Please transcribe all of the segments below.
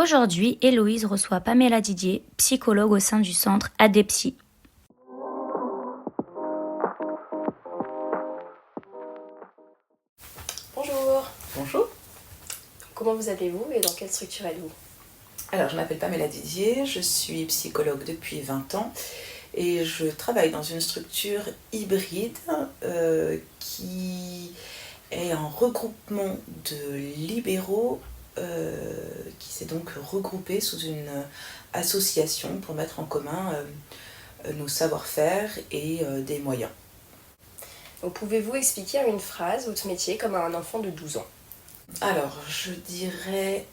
Aujourd'hui, Héloïse reçoit Pamela Didier, psychologue au sein du centre ADEPSY. Bonjour. Bonjour. Comment vous appelez-vous et dans quelle structure êtes-vous? Alors, je m'appelle Pamela Didier, je suis psychologue depuis 20 ans et je travaille dans une structure hybride qui est un regroupement de libéraux qui s'est donc regroupé sous une association pour mettre en commun nos savoir-faire et des moyens. Donc, pouvez-vous expliquer en une phrase votre métier comme à un enfant de 12 ans? Alors, je dirais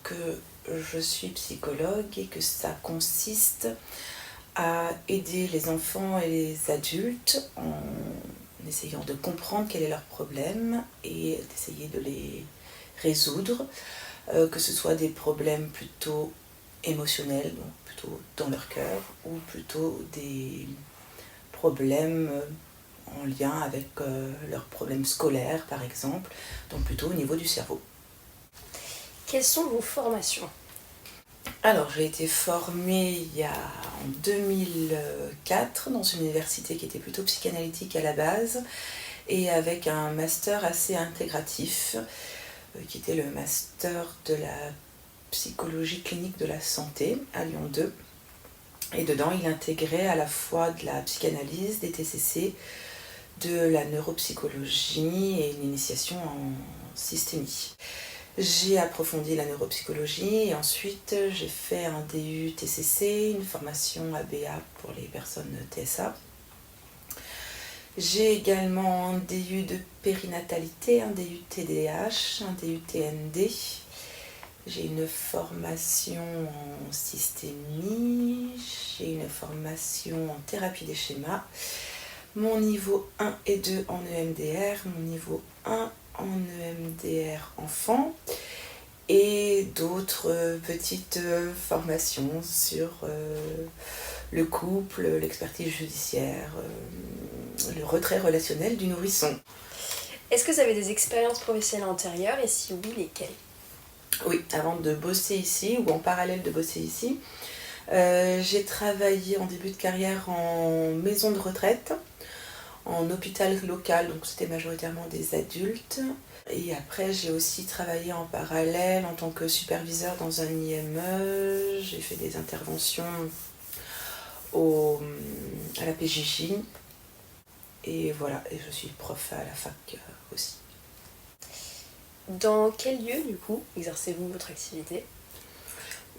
que je suis psychologue et que ça consiste à aider les enfants et les adultes en essayant de comprendre quel est leur problème et d'essayer de les résoudre, que ce soit des problèmes plutôt émotionnels, donc plutôt dans leur cœur, ou plutôt des problèmes en lien avec leurs problèmes scolaires par exemple, donc plutôt au niveau du cerveau. Quelles sont vos formations? Alors, j'ai été formée en 2004 dans une université qui était plutôt psychanalytique à la base et avec un master assez intégratif qui était le master de la psychologie clinique de la santé à Lyon 2. Et dedans, il intégrait à la fois de la psychanalyse, des TCC, de la neuropsychologie et une initiation en systémie. J'ai approfondi la neuropsychologie et ensuite j'ai fait un DU TCC, une formation ABA pour les personnes TSA. J'ai également un DU de périnatalité, un DU TDAH, un DU TND. J'ai une formation en systémie, j'ai une formation en thérapie des schémas. Mon niveau 1 et 2 en EMDR, mon niveau 1 en EMDR enfant et d'autres petites formations sur le couple, l'expertise judiciaire, le retrait relationnel du nourrisson. Est-ce que vous avez des expériences professionnelles antérieures et si oui, lesquelles? Oui, avant de bosser ici ou en parallèle de bosser ici, j'ai travaillé en début de carrière en maison de retraite, en hôpital local, donc c'était majoritairement des adultes. Et après, j'ai aussi travaillé en parallèle en tant que superviseur dans un IME. J'ai fait des interventions à la PJJ. Et voilà, et je suis prof à la fac aussi. Dans quel lieu, du coup, exercez-vous votre activité?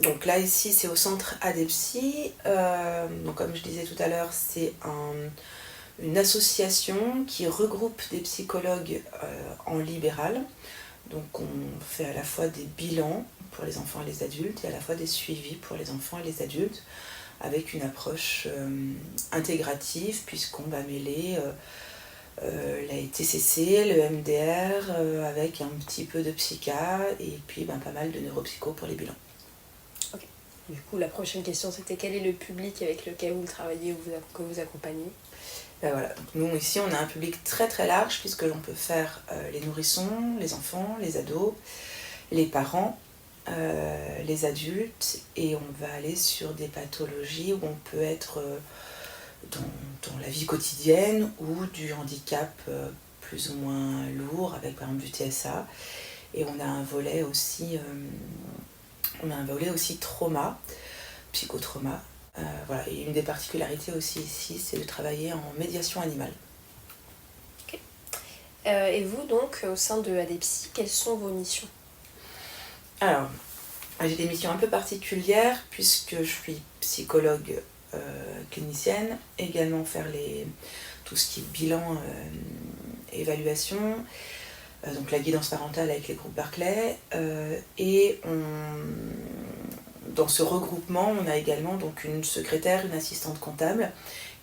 Donc là, ici, c'est au centre ADEPSY. Donc comme je disais tout à l'heure, c'est une association qui regroupe des psychologues en libéral. Donc on fait à la fois des bilans pour les enfants et les adultes et à la fois des suivis pour les enfants et les adultes avec une approche intégrative puisqu'on va mêler la TCC, le MDR avec un petit peu de psycha et puis pas mal de neuropsycho pour les bilans. Ok. Du coup, la prochaine question, c'était quel est le public avec lequel vous travaillez ou que vous accompagnez? Voilà. Nous ici on a un public très très large puisque l'on peut faire les nourrissons, les enfants, les ados, les parents, les adultes et on va aller sur des pathologies où on peut être dans la vie quotidienne ou du handicap plus ou moins lourd avec par exemple du TSA et on a un volet aussi trauma, psychotrauma. Voilà. Et une des particularités aussi ici, c'est de travailler en médiation animale. Okay. Et vous, donc, au sein de ADEPSY, quelles sont vos missions? Alors, j'ai des missions un peu particulières puisque je suis psychologue clinicienne, également faire tout ce qui est bilan, évaluation, donc la guidance parentale avec les groupes Barclay, et dans ce regroupement, on a également donc une secrétaire, une assistante comptable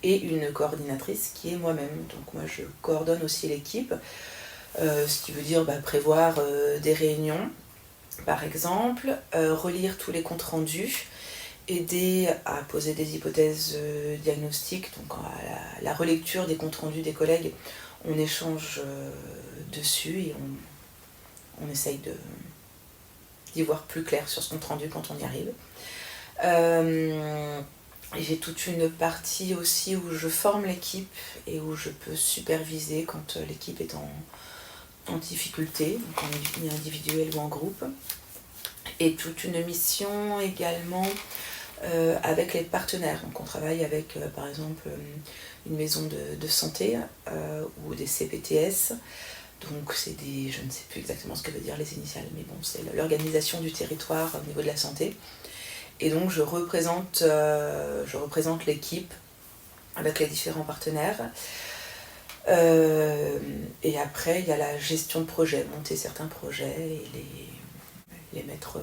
et une coordinatrice qui est moi-même. Donc moi je coordonne aussi l'équipe, ce qui veut dire prévoir des réunions par exemple, relire tous les comptes rendus, aider à poser des hypothèses diagnostiques, donc à la relecture des comptes rendus des collègues, on échange dessus et on essaye d'y voir plus clair sur ce compte rendu quand on y arrive. Et j'ai toute une partie aussi où je forme l'équipe et où je peux superviser quand l'équipe est en difficulté, donc en individuel ou en groupe. Et toute une mission également avec les partenaires. Donc on travaille avec par exemple une maison de santé ou des CPTS. Donc c'est des, je ne sais plus exactement ce que veut dire les initiales, mais bon, c'est l'organisation du territoire au niveau de la santé. Et donc je représente l'équipe avec les différents partenaires. Et après, il y a la gestion de projet, monter certains projets et les mettre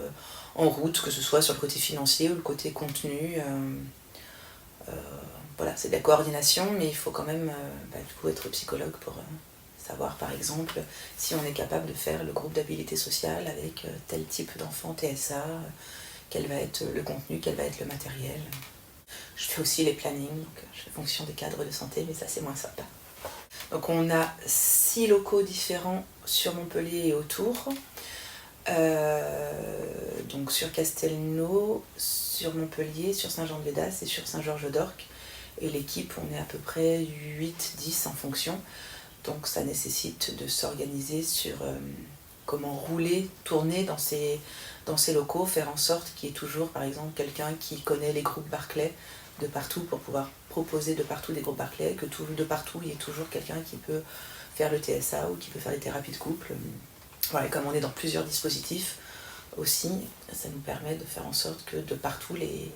en route, que ce soit sur le côté financier ou le côté contenu. Voilà, c'est de la coordination, mais il faut quand même du coup être psychologue pour savoir, par exemple, si on est capable de faire le groupe d'habilité sociale avec tel type d'enfant TSA, quel va être le contenu, quel va être le matériel. Je fais aussi les plannings, donc je fais fonction des cadres de santé, mais ça c'est moins sympa. Donc on a 6 locaux différents sur Montpellier et autour. Donc sur Castelnau, sur Montpellier, sur Saint-Jean-de-Védas et sur Saint-Georges-d'Orc. Et l'équipe, on est à peu près 8-10 en fonction. Donc ça nécessite de s'organiser sur comment rouler, tourner dans ces locaux, faire en sorte qu'il y ait toujours, par exemple, quelqu'un qui connaît les groupes Barclay de partout pour pouvoir proposer de partout des groupes Barclay, que de partout il y ait toujours quelqu'un qui peut faire le TSA ou qui peut faire les thérapies de couple. Voilà, et comme on est dans plusieurs dispositifs aussi, ça nous permet de faire en sorte que de partout les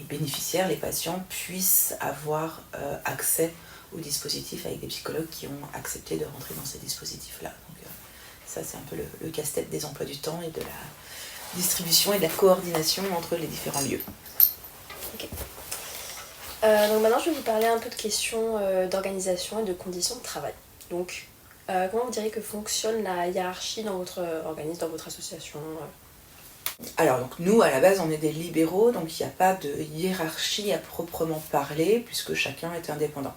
bénéficiaires, les patients puissent avoir accès aux dispositifs avec des psychologues qui ont accepté de rentrer dans ces dispositifs-là. Donc ça c'est un peu le casse-tête des emplois du temps et de la distribution et de la coordination entre les différents lieux. Ok. Donc maintenant je vais vous parler un peu de questions d'organisation et de conditions de travail. Donc comment vous diriez que fonctionne la hiérarchie dans votre organisme, dans votre association Alors donc nous à la base on est des libéraux, donc il n'y a pas de hiérarchie à proprement parler puisque chacun est indépendant.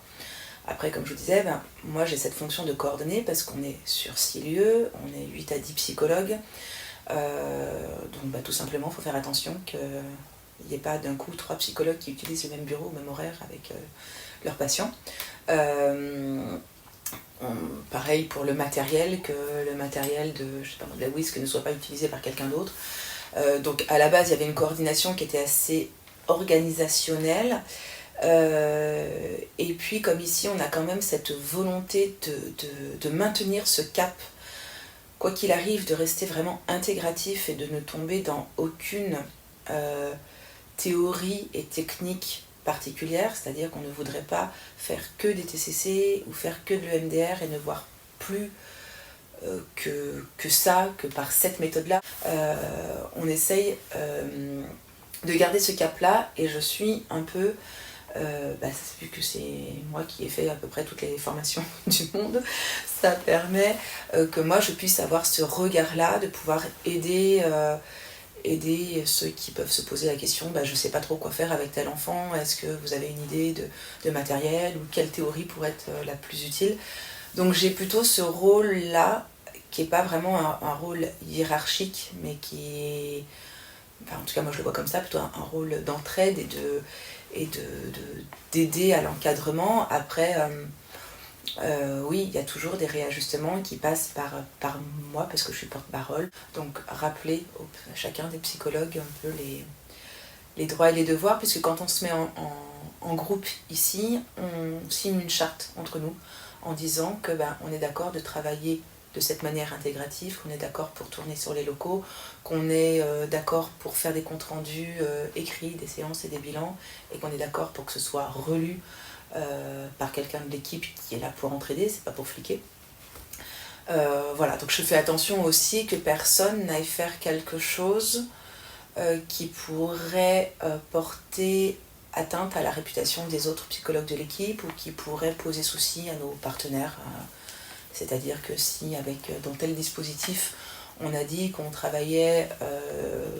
Après comme je vous disais, moi j'ai cette fonction de coordonner parce qu'on est sur 6 lieux, on est 8 à 10 psychologues, donc tout simplement il faut faire attention qu'il n'y ait pas d'un coup 3 psychologues qui utilisent le même bureau au même horaire avec leurs patients. Pareil pour le matériel, que le matériel de la WISC ne soit pas utilisé par quelqu'un d'autre. Donc à la base il y avait une coordination qui était assez organisationnelle. Et puis comme ici on a quand même cette volonté de maintenir ce cap, quoi qu'il arrive, de rester vraiment intégratif et de ne tomber dans aucune théorie et technique particulière, c'est-à-dire qu'on ne voudrait pas faire que des TCC ou faire que de l'EMDR et ne voir plus que ça, que par cette méthode-là. On essaye de garder ce cap-là et je suis un peu, vu que c'est moi qui ai fait à peu près toutes les formations du monde, ça permet que moi je puisse avoir ce regard-là, de pouvoir aider ceux qui peuvent se poser la question, je ne sais pas trop quoi faire avec tel enfant, est-ce que vous avez une idée de matériel ou quelle théorie pourrait être la plus utile. Donc j'ai plutôt ce rôle-là, qui n'est pas vraiment un rôle hiérarchique, mais qui est, en tout cas moi je le vois comme ça, plutôt un rôle d'entraide et d'aider à l'encadrement. Après, oui, il y a toujours des réajustements qui passent par moi parce que je suis porte-parole. Donc rappeler à chacun des psychologues un peu les droits et les devoirs, puisque quand on se met en groupe ici, on signe une charte entre nous en disant que on est d'accord de travailler de cette manière intégrative, qu'on est d'accord pour tourner sur les locaux, qu'on est d'accord pour faire des comptes rendus écrits, des séances et des bilans, et qu'on est d'accord pour que ce soit relu par quelqu'un de l'équipe qui est là pour entraider, c'est pas pour fliquer. Voilà, donc je fais attention aussi que personne n'aille faire quelque chose qui pourrait porter atteinte à la réputation des autres psychologues de l'équipe ou qui pourrait poser souci à nos partenaires. C'est-à-dire que si dans tel dispositif on a dit qu'on travaillait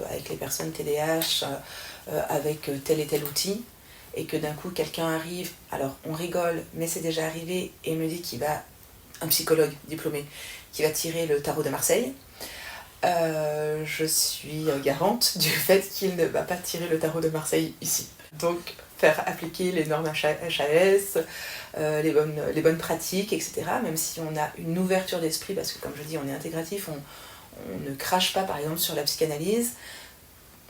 avec les personnes TDAH avec tel et tel outil, et que d'un coup quelqu'un arrive, alors on rigole, mais c'est déjà arrivé, et me dit un psychologue diplômé, qui va tirer le tarot de Marseille, je suis garante du fait qu'il ne va pas tirer le tarot de Marseille ici. Donc faire appliquer les normes HAS, les bonnes pratiques, etc. Même si on a une ouverture d'esprit, parce que comme je dis, on est intégratif, on ne crache pas par exemple sur la psychanalyse,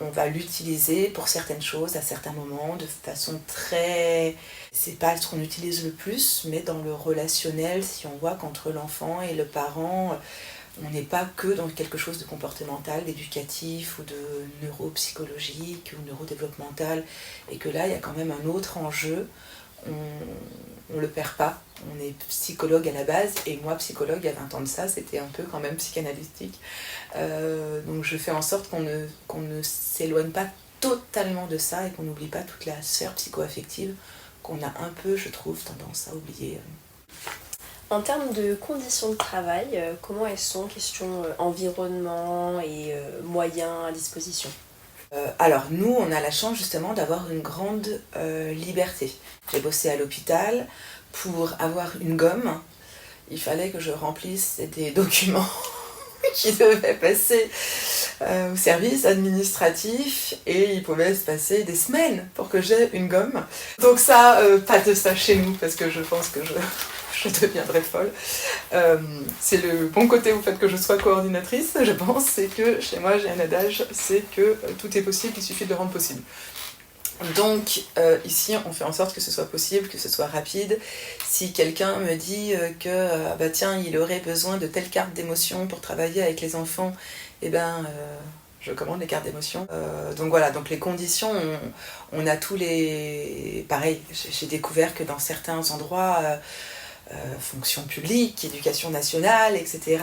on va l'utiliser pour certaines choses à certains moments de façon très... C'est pas ce qu'on utilise le plus, mais dans le relationnel, si on voit qu'entre l'enfant et le parent, on n'est pas que dans quelque chose de comportemental, d'éducatif ou de neuropsychologique ou neurodéveloppemental, et que là, il y a quand même un autre enjeu. On ne le perd pas. On est psychologue à la base, et moi, psychologue, il y a 20 ans de ça, c'était un peu quand même psychanalytique. Donc je fais en sorte qu'on ne s'éloigne pas totalement de ça et qu'on n'oublie pas toute la sphère psycho-affective qu'on a un peu, je trouve, tendance à oublier. En termes de conditions de travail, comment elles sont, question environnement et moyens à disposition? Alors nous, on a la chance justement d'avoir une grande liberté. J'ai bossé à l'hôpital. Pour avoir une gomme, il fallait que je remplisse des documents qui devaient passer au service administratif, et il pouvait se passer des semaines pour que j'aie une gomme. Donc ça, pas de ça chez nous, parce que je pense que je deviendrais folle. C'est le bon côté au fait que je sois coordinatrice, je pense, c'est que chez moi j'ai un adage, c'est que tout est possible, il suffit de le rendre possible. Donc ici on fait en sorte que ce soit possible, que ce soit rapide. Si quelqu'un me dit que bah tiens, il aurait besoin de telle carte d'émotion pour travailler avec les enfants, eh ben je commande les cartes d'émotion. Donc voilà, donc les conditions, on a tous les... Pareil, j'ai découvert que dans certains endroits, fonction publique, éducation nationale, etc.,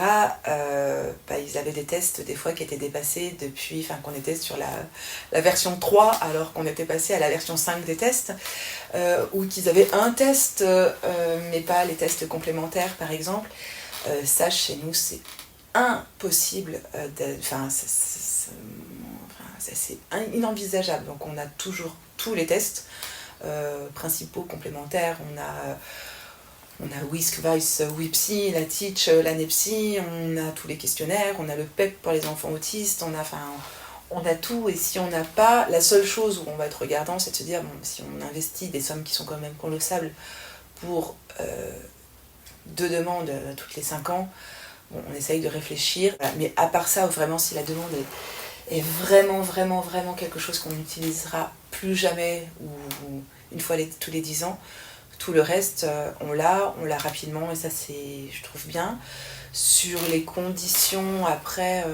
bah, ils avaient des tests des fois qui étaient dépassés depuis, enfin qu'on était sur la version 3 alors qu'on était passé à la version 5 des tests, ou qu'ils avaient un test mais pas les tests complémentaires par exemple. Ça chez nous c'est impossible, c'est inenvisageable. Donc on a toujours tous les tests principaux, complémentaires, on a WISC, VICE, WIPSI, la TEACH, la NEPSI, on a tous les questionnaires, on a le PEP pour les enfants autistes, on a tout. Et si on n'a pas, la seule chose où on va être regardant, c'est de se dire, bon, si on investit des sommes qui sont quand même colossables pour 2 demandes toutes les 5 ans, bon, on essaye de réfléchir. Voilà. Mais à part ça, vraiment, si la demande est vraiment, vraiment, vraiment quelque chose qu'on n'utilisera plus jamais, ou une fois tous les 10 ans, tout le reste, on l'a rapidement, et ça, c'est, je trouve bien. Sur les conditions, après,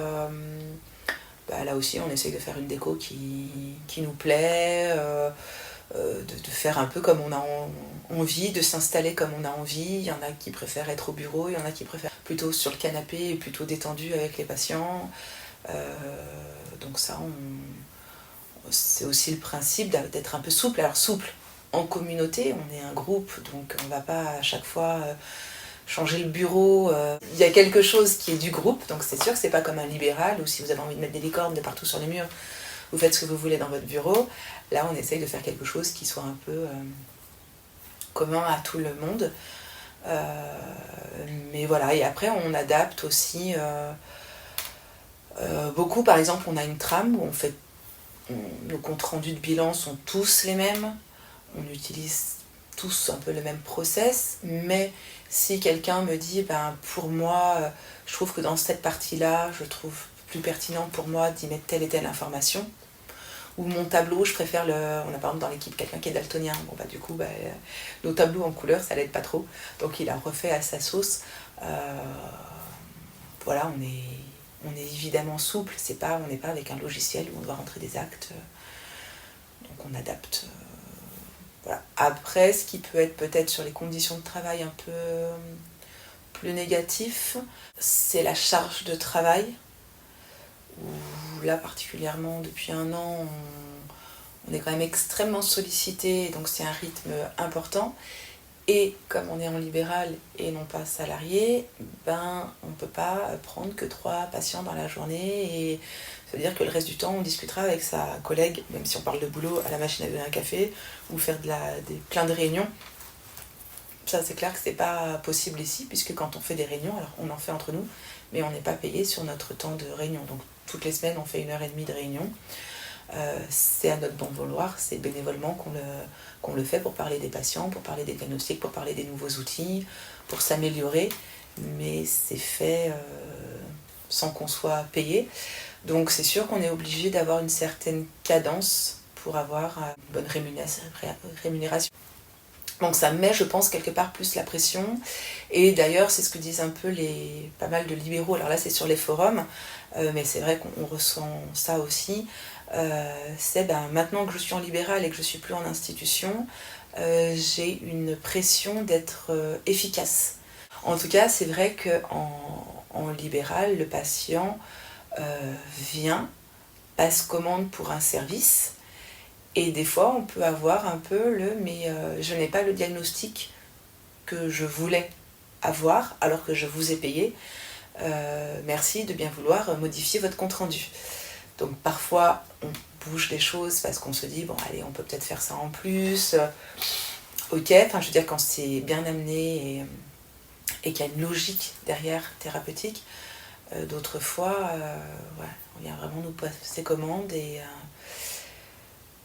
bah, là aussi, on essaye de faire une déco qui nous plaît, de faire un peu comme on a envie, de s'installer comme on a envie. Il y en a qui préfèrent être au bureau, il y en a qui préfèrent plutôt sur le canapé et plutôt détendu avec les patients. Donc ça, c'est aussi le principe d'être un peu souple. Alors souple, en communauté, on est un groupe, donc on ne va pas à chaque fois changer le bureau. Il y a quelque chose qui est du groupe, donc c'est sûr que c'est pas comme un libéral, où si vous avez envie de mettre des licornes de partout sur les murs, vous faites ce que vous voulez dans votre bureau. Là, on essaye de faire quelque chose qui soit un peu commun à tout le monde. Mais voilà, et après on adapte aussi beaucoup. Par exemple, on a une trame où nos comptes rendus de bilan sont tous les mêmes. On utilise tous un peu le même process, mais si quelqu'un me dit, ben, pour moi, je trouve que dans cette partie-là, je trouve plus pertinent pour moi d'y mettre telle et telle information, ou mon tableau, je préfère on a par exemple dans l'équipe quelqu'un qui est daltonien, bon bah du coup, bah, nos tableaux en couleur, ça l'aide pas trop, donc il a refait à sa sauce. Voilà, on est évidemment souple, on n'est pas avec un logiciel où on doit rentrer des actes, donc on adapte. Voilà. Après, ce qui peut être peut-être sur les conditions de travail un peu plus négatif, c'est la charge de travail, où là particulièrement depuis 1 an, on est quand même extrêmement sollicité, donc c'est un rythme important. Et comme on est en libéral et non pas salarié, ben, on ne peut pas prendre que 3 patients dans la journée, et ça veut dire que le reste du temps on discutera avec sa collègue, même si on parle de boulot, à la machine à donner un café, ou faire plein de réunions. Ça, c'est clair que c'est pas possible ici, puisque quand on fait des réunions, alors on en fait entre nous, mais on n'est pas payé sur notre temps de réunion. Donc toutes les semaines, on fait 1h30 de réunion. C'est à notre bon vouloir, c'est bénévolement qu'on le fait pour parler des patients, pour parler des diagnostics, pour parler des nouveaux outils, pour s'améliorer, mais c'est fait sans qu'on soit payé. Donc c'est sûr qu'on est obligé d'avoir une certaine cadence pour avoir une bonne rémunération. Donc ça met, je pense, quelque part plus la pression. Et d'ailleurs, c'est ce que disent un peu pas mal de libéraux. Alors là, c'est sur les forums, mais c'est vrai qu'on ressent ça aussi. C'est maintenant que je suis en libéral et que je ne suis plus en institution, j'ai une pression d'être efficace. En tout cas, c'est vrai qu'en libéral, le patient vient, passe commande pour un service. Et des fois, on peut avoir un peu mais je n'ai pas le diagnostic que je voulais avoir alors que je vous ai payé. Merci de bien vouloir modifier votre compte-rendu. Donc parfois, on bouge les choses parce qu'on se dit, bon allez, on peut peut-être faire ça en plus. Ok, enfin je veux dire quand c'est bien amené et qu'il y a une logique derrière thérapeutique. D'autres fois, on vient vraiment nous passer commande et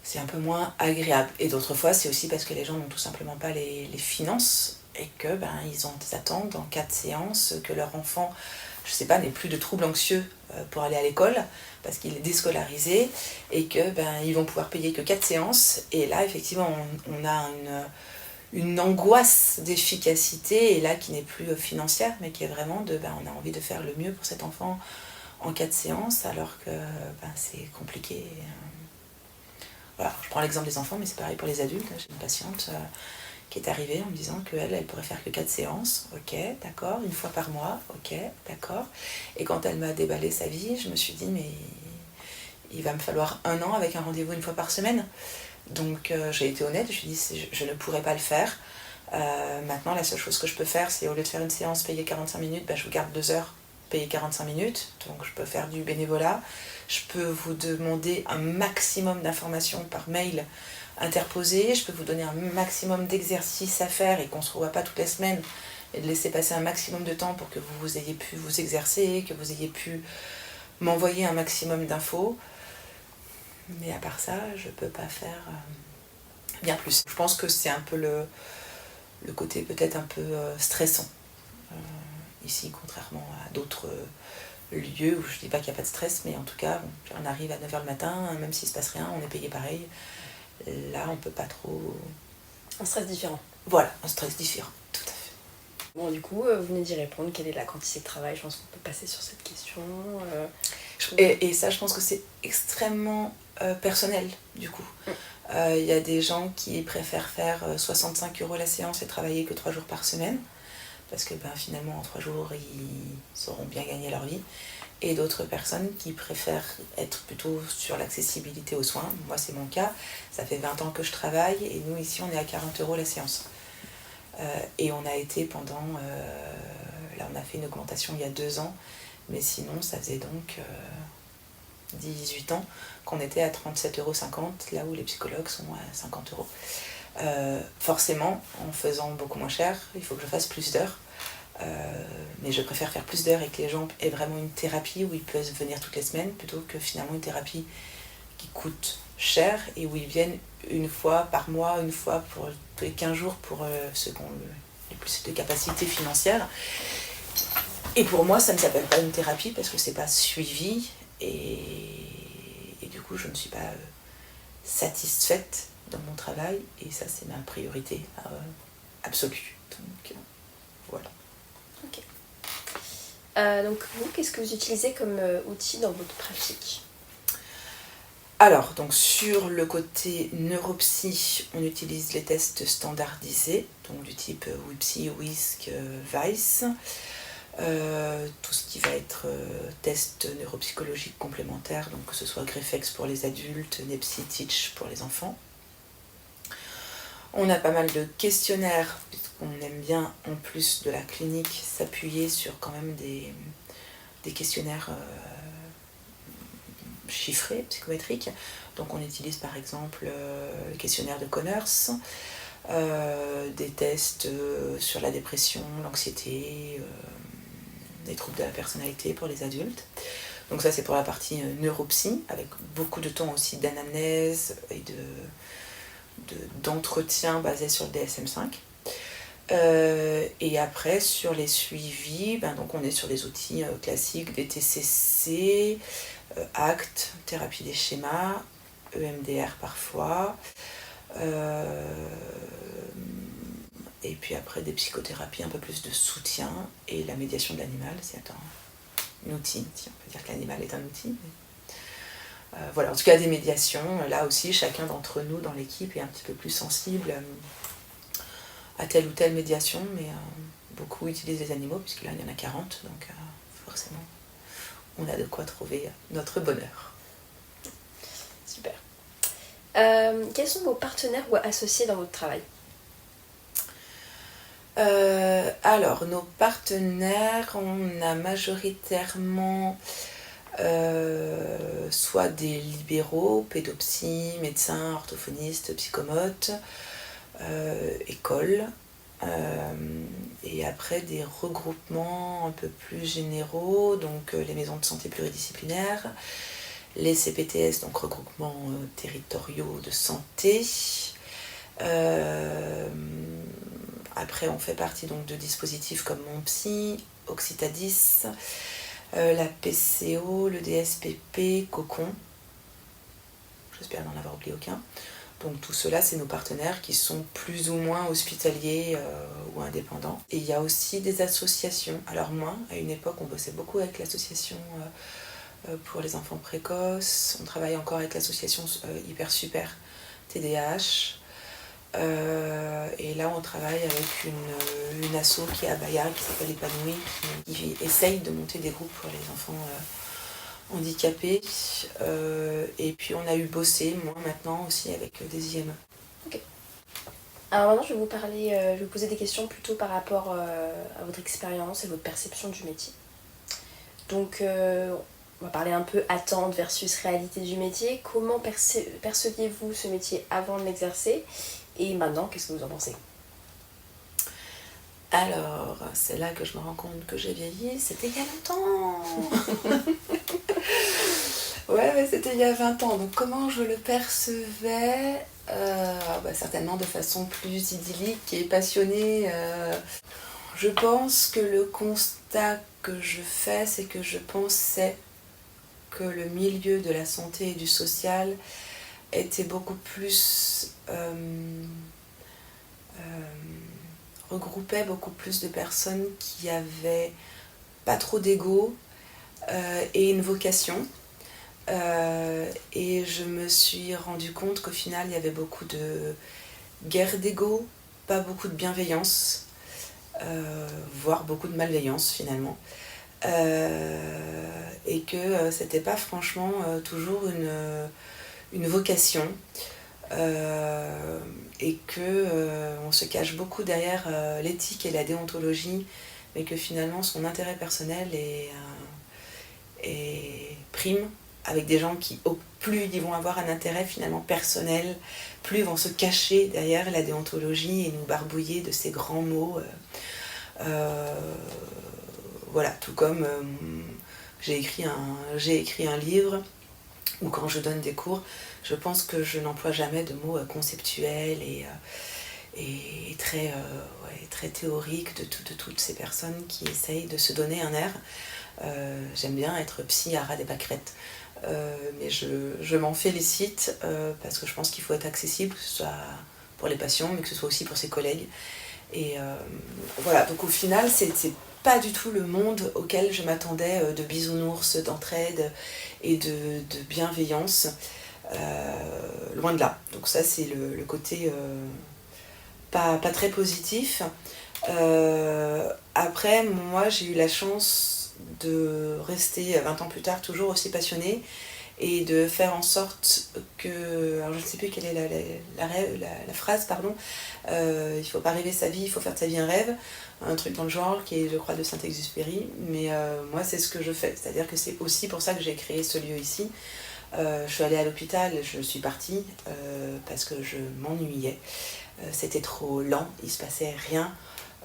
c'est un peu moins agréable. Et d'autres fois, c'est aussi parce que les gens n'ont tout simplement pas les finances et que ils ont des attentes en 4 séances, que leur enfant, je sais pas, n'ait plus de troubles anxieux pour aller à l'école parce qu'il est déscolarisé et que ils vont pouvoir payer que 4 séances. Et là, effectivement, on a une angoisse d'efficacité et là qui n'est plus financière mais qui est vraiment on a envie de faire le mieux pour cet enfant en 4 séances alors que c'est compliqué. Voilà, je prends l'exemple des enfants, mais c'est pareil pour les adultes. J'ai une patiente qui est arrivée en me disant qu'elle pourrait faire que 4 séances. Ok, d'accord, une fois par mois. Ok, d'accord. Et quand elle m'a déballé sa vie, je me suis dit, mais il va me falloir 1 an avec un rendez-vous une fois par semaine. Donc j'ai été honnête, je lui ai dit, je ne pourrais pas le faire. Maintenant, la seule chose que je peux faire, c'est au lieu de faire une séance payée 45 minutes, je vous garde 2 heures payer 45 minutes, donc je peux faire du bénévolat. Je peux vous demander un maximum d'informations par mail interposé, je peux vous donner un maximum d'exercices à faire et qu'on ne se revoit pas toutes les semaines et de laisser passer un maximum de temps pour que vous ayez pu vous exercer, que vous ayez pu m'envoyer un maximum d'infos. Mais à part ça, je ne peux pas faire bien plus. Je pense que c'est un peu le côté peut-être un peu stressant. Ici, contrairement à d'autres lieux où je ne dis pas qu'il n'y a pas de stress, mais en tout cas, on arrive à 9h le matin, même s'il ne se passe rien, on est payé pareil. Là, on ne peut pas trop... Un stress différent. Voilà, un stress différent, tout à fait. Bon, du coup, vous venez d'y répondre. Quelle est la quantité de travail? Je pense qu'on peut passer sur cette question. Et ça, je pense que c'est extrêmement personnel, du coup. Il y a des gens qui préfèrent faire 65 € la séance et travailler que 3 jours par semaine. Parce que finalement, en 3 jours, ils sauront bien gagner leur vie. Et d'autres personnes qui préfèrent être plutôt sur l'accessibilité aux soins. Moi, c'est mon cas. Ça fait 20 ans que je travaille et nous, ici, on est à 40 € la séance. Et on a été pendant... là, on a fait une augmentation il y a 2 ans. Mais sinon, ça faisait donc 18 ans qu'on était à 37,50 €, là où les psychologues sont à 50 €. Forcément, en faisant beaucoup moins cher, il faut que je fasse plus d'heures. Mais je préfère faire plus d'heures et que les gens aient vraiment une thérapie où ils peuvent venir toutes les semaines plutôt que finalement une thérapie qui coûte cher et où ils viennent une fois par mois, une fois pour tous les 15 jours pour ceux qui ont le plus de capacité financière. Et pour moi, ça ne s'appelle pas une thérapie parce que c'est pas suivi et du coup, je ne suis pas satisfaite dans mon travail et ça, c'est ma priorité absolue. Donc, voilà. Ok. Donc, vous, qu'est-ce que vous utilisez comme outil dans votre pratique? Alors, donc sur le côté neuropsy, on utilise les tests standardisés, donc du type WIPSI, WISC, VICE. Tout ce qui va être test neuropsychologique complémentaire, donc que ce soit Greffex pour les adultes, NEPSI, Teach pour les enfants. On a pas mal de questionnaires, puisqu'on aime bien, en plus de la clinique, s'appuyer sur quand même des questionnaires chiffrés, psychométriques. Donc on utilise par exemple le questionnaire de Conners, des tests sur la dépression, l'anxiété, des troubles de la personnalité pour les adultes. Donc ça c'est pour la partie neuropsy, avec beaucoup de temps aussi d'anamnèse et d'entretien basé sur le DSM-5. Et après sur les suivis, donc on est sur des outils classiques, des TCC, ACT, thérapie des schémas, EMDR parfois, et puis après des psychothérapies, un peu plus de soutien, et la médiation de l'animal, c'est un outil, si on peut dire que l'animal est un outil. Voilà, en tout cas des médiations, là aussi chacun d'entre nous dans l'équipe est un petit peu plus sensible à telle ou telle médiation, mais beaucoup utilisent les animaux, puisque là il y en a 40, donc forcément on a de quoi trouver notre bonheur. Super. Quels sont vos partenaires ou associés dans votre travail ? Alors, nos partenaires, on a majoritairement soit des libéraux, pédopsie, médecins, orthophonistes, psychomotes, écoles, et après des regroupements un peu plus généraux, donc les maisons de santé pluridisciplinaires, les CPTS, donc regroupements territoriaux de santé. Après, on fait partie donc de dispositifs comme Mon Psy, Oxytadis, la PCO, le DSPP, Cocon. J'espère n'en avoir oublié aucun. Donc tout cela, c'est nos partenaires qui sont plus ou moins hospitaliers ou indépendants. Et il y a aussi des associations. Alors moi, à une époque, on bossait beaucoup avec l'association pour les enfants précoces. On travaille encore avec l'association Hyper Super TDAH. Et là on travaille avec une asso qui est à Bayard, qui s'appelle Épanoui, qui essaye de monter des groupes pour les enfants handicapés. Et puis on a eu bossé, moi maintenant aussi, avec des IME. Ok. Alors maintenant je vais vous poser des questions plutôt par rapport à votre expérience et votre perception du métier. Donc on va parler un peu attente versus réalité du métier. Comment perceviez-vous ce métier avant de l'exercer ? Et maintenant, qu'est-ce que vous en pensez ? Alors, c'est là que je me rends compte que j'ai vieilli, c'était il y a longtemps. Ouais, c'était il y a 20 ans. Donc comment je le percevais certainement de façon plus idyllique et passionnée. Je pense que le constat que je fais, c'est que je pensais que le milieu de la santé et du social était beaucoup plus... regroupait beaucoup plus de personnes qui avaient pas trop d'ego et une vocation. Et je me suis rendu compte qu'au final, il y avait beaucoup de guerre d'ego, pas beaucoup de bienveillance, voire beaucoup de malveillance finalement. Et que c'était pas franchement toujours une vocation. Et que on se cache beaucoup derrière l'éthique et la déontologie, mais que finalement son intérêt personnel est prime, avec des gens qui au plus ils vont avoir un intérêt finalement personnel, plus ils vont se cacher derrière la déontologie et nous barbouiller de ces grands mots. Voilà, tout comme j'ai écrit un livre, ou quand je donne des cours, je pense que je n'emploie jamais de mots conceptuels et très, très théoriques de toutes ces personnes qui essayent de se donner un air. J'aime bien être psy à ras des pâquerettes, mais je m'en félicite parce que je pense qu'il faut être accessible, que ce soit pour les patients, mais que ce soit aussi pour ses collègues. Et voilà, donc au final, c'est pas du tout le monde auquel je m'attendais de bisounours, d'entraide et de bienveillance. Loin de là. Donc ça, c'est le côté pas très positif. Après, moi, j'ai eu la chance de rester 20 ans plus tard toujours aussi passionnée et de faire en sorte que, alors je ne sais plus quelle est la phrase, pardon, il faut pas rêver sa vie, il faut faire de sa vie un rêve, un truc dans le genre qui est, je crois, de Saint-Exupéry, mais moi c'est ce que je fais, c'est-à-dire que c'est aussi pour ça que j'ai créé ce lieu ici. Je suis allée à l'hôpital, je suis partie parce que je m'ennuyais. C'était trop lent, il se passait rien,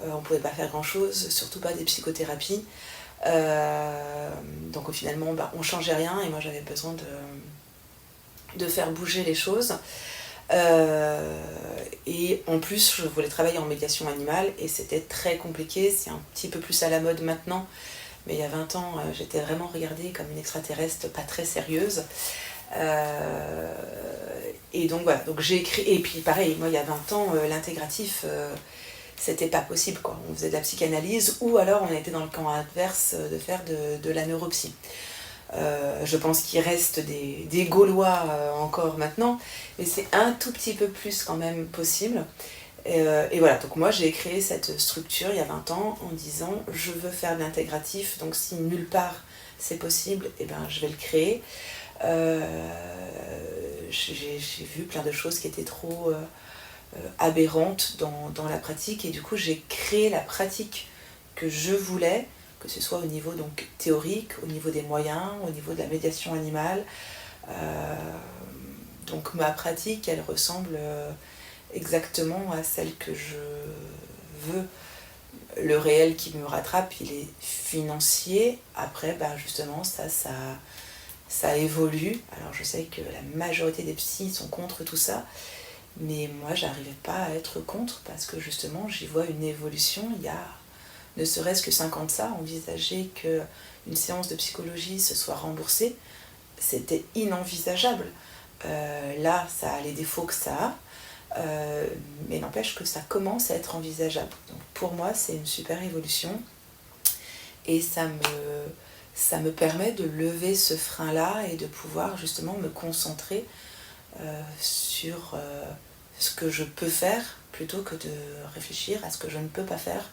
on pouvait pas faire grand chose, surtout pas des psychothérapies. Donc finalement on changeait rien et moi j'avais besoin de faire bouger les choses. Et en plus je voulais travailler en médiation animale et c'était très compliqué, c'est un petit peu plus à la mode maintenant, mais il y a 20 ans j'étais vraiment regardée comme une extraterrestre pas très sérieuse. Et donc voilà, donc j'ai écrit, et puis pareil, moi il y a 20 ans l'intégratif c'était pas possible quoi. On faisait de la psychanalyse ou alors on était dans le camp adverse de faire de la neuropsy. Je pense qu'il reste des Gaulois encore maintenant, mais c'est un tout petit peu plus quand même possible. Et voilà, donc moi j'ai créé cette structure il y a 20 ans en disant je veux faire de l'intégratif, donc si nulle part c'est possible, et ben, je vais le créer. J'ai vu plein de choses qui étaient trop aberrantes dans la pratique et du coup j'ai créé la pratique que je voulais, que ce soit au niveau donc théorique, au niveau des moyens, au niveau de la médiation animale. Donc ma pratique elle ressemble exactement à celle que je veux. Le réel qui me rattrape il est financier, après ben justement ça évolue. Alors je sais que la majorité des psys sont contre tout ça, mais moi j'arrivais pas à être contre parce que justement j'y vois une évolution. Il y a ne serait-ce que 5 ans de ça, envisager qu'une séance de psychologie se soit remboursée, c'était inenvisageable. Là ça a les défauts que ça a, mais n'empêche que ça commence à être envisageable. Donc pour moi c'est une super évolution et ça me permet de lever ce frein-là et de pouvoir justement me concentrer sur ce que je peux faire plutôt que de réfléchir à ce que je ne peux pas faire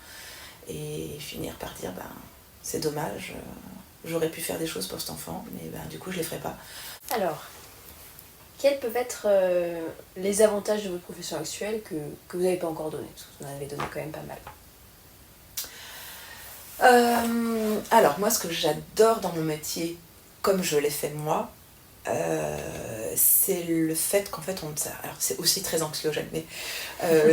et finir par dire ben, c'est dommage, j'aurais pu faire des choses pour cet enfant, mais ben, du coup je ne les ferai pas. Alors, quels peuvent être les avantages de votre profession actuelle que vous n'avez pas encore donné, parce que vous en avez donné quand même pas mal? Alors moi ce que j'adore dans mon métier, comme je l'ai fait moi, c'est le fait qu'en fait alors c'est aussi très anxiogène, mais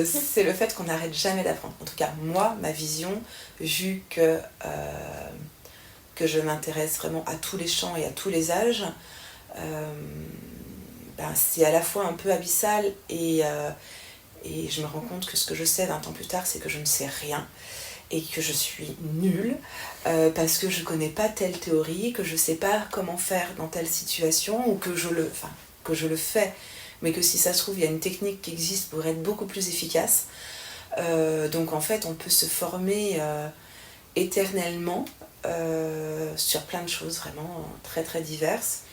c'est le fait qu'on n'arrête jamais d'apprendre. En tout cas moi, ma vision, vu que je m'intéresse vraiment à tous les champs et à tous les âges, ben, c'est à la fois un peu abyssal et je me rends compte que ce que je sais 20 ans plus tard, c'est que je ne sais rien et que je suis nulle parce que je connais pas telle théorie, que je sais pas comment faire dans telle situation ou que je le fais, mais que si ça se trouve il y a une technique qui existe pour être beaucoup plus efficace. Donc en fait on peut se former éternellement sur plein de choses vraiment très très diverses.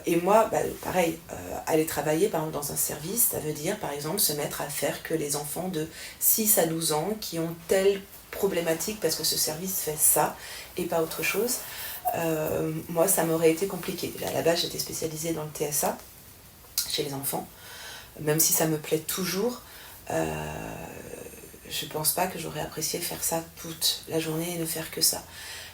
Et moi, bah, pareil, aller travailler par exemple dans un service, ça veut dire par exemple se mettre à faire que les enfants de 6 à 12 ans qui ont telle problématique parce que ce service fait ça et pas autre chose, moi ça m'aurait été compliqué. À la base j'étais spécialisée dans le TSA chez les enfants, même si ça me plaît toujours, je pense pas que j'aurais apprécié faire ça toute la journée et ne faire que ça.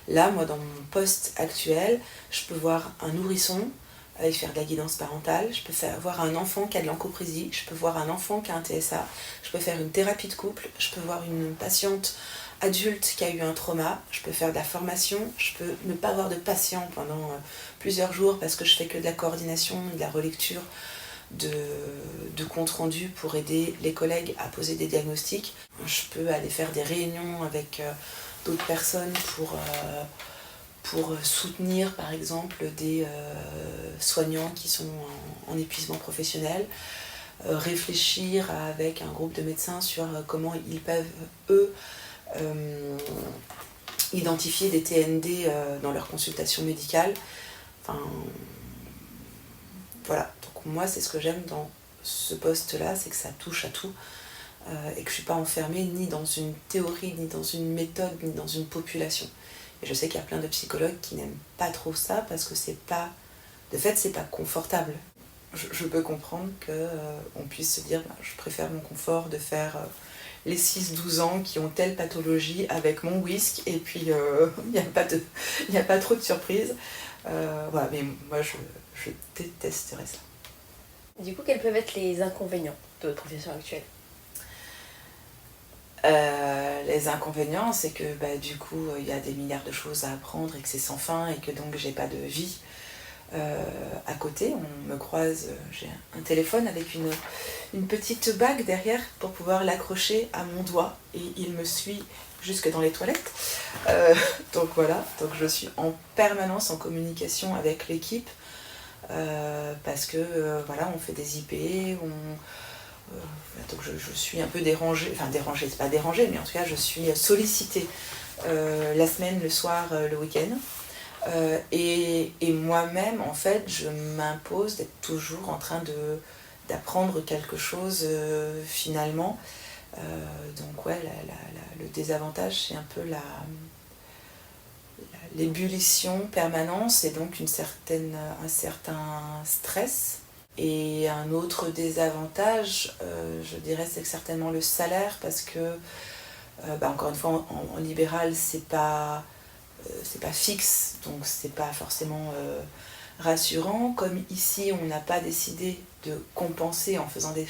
Là, moi, dans mon poste actuel, je peux voir un nourrisson avec faire de la guidance parentale, je peux voir un enfant qui a de l'encoprésie, je peux voir un enfant qui a un TSA, je peux faire une thérapie de couple, je peux voir une patiente adulte qui a eu un trauma, je peux faire de la formation, je peux ne pas avoir de patient pendant plusieurs jours parce que je fais que de la coordination, de la relecture, de compte rendu pour aider les collègues à poser des diagnostics. Je peux aller faire des réunions avec d'autres personnes pour soutenir par exemple des soignants qui sont en épuisement professionnel, réfléchir avec un groupe de médecins sur comment ils peuvent eux identifier des TND dans leur consultation médicale. Enfin, voilà, donc moi c'est ce que j'aime dans ce poste-là, c'est que ça touche à tout et que je ne suis pas enfermée ni dans une théorie, ni dans une méthode, ni dans une population. Et je sais qu'il y a plein de psychologues qui n'aiment pas trop ça parce que c'est pas confortable. Je peux comprendre qu'on puisse se dire je préfère mon confort de faire les 6-12 ans qui ont telle pathologie avec mon whisky et puis il n'y a pas trop de surprises. Voilà, mais moi je détesterais ça. Du coup, quels peuvent être les inconvénients de votre profession actuelle? Les inconvénients, c'est que du coup, il y a des milliards de choses à apprendre et que c'est sans fin et que donc j'ai pas de vie à côté. On me croise, j'ai un téléphone avec une petite bague derrière pour pouvoir l'accrocher à mon doigt et il me suit jusque dans les toilettes. Donc voilà, donc je suis en permanence en communication avec l'équipe parce que voilà, on fait des IP, donc je suis un peu dérangée, enfin dérangée, c'est pas dérangée, mais en tout cas je suis sollicitée la semaine, le soir, le week-end. Et moi-même, en fait, je m'impose d'être toujours en train d'apprendre quelque chose finalement. Donc ouais, le désavantage, c'est un peu l'ébullition permanente et donc un certain stress. Et un autre désavantage, je dirais, c'est certainement le salaire parce que, encore une fois, en libéral, c'est pas fixe, donc c'est pas forcément rassurant. Comme ici, on n'a pas décidé de compenser en faisant des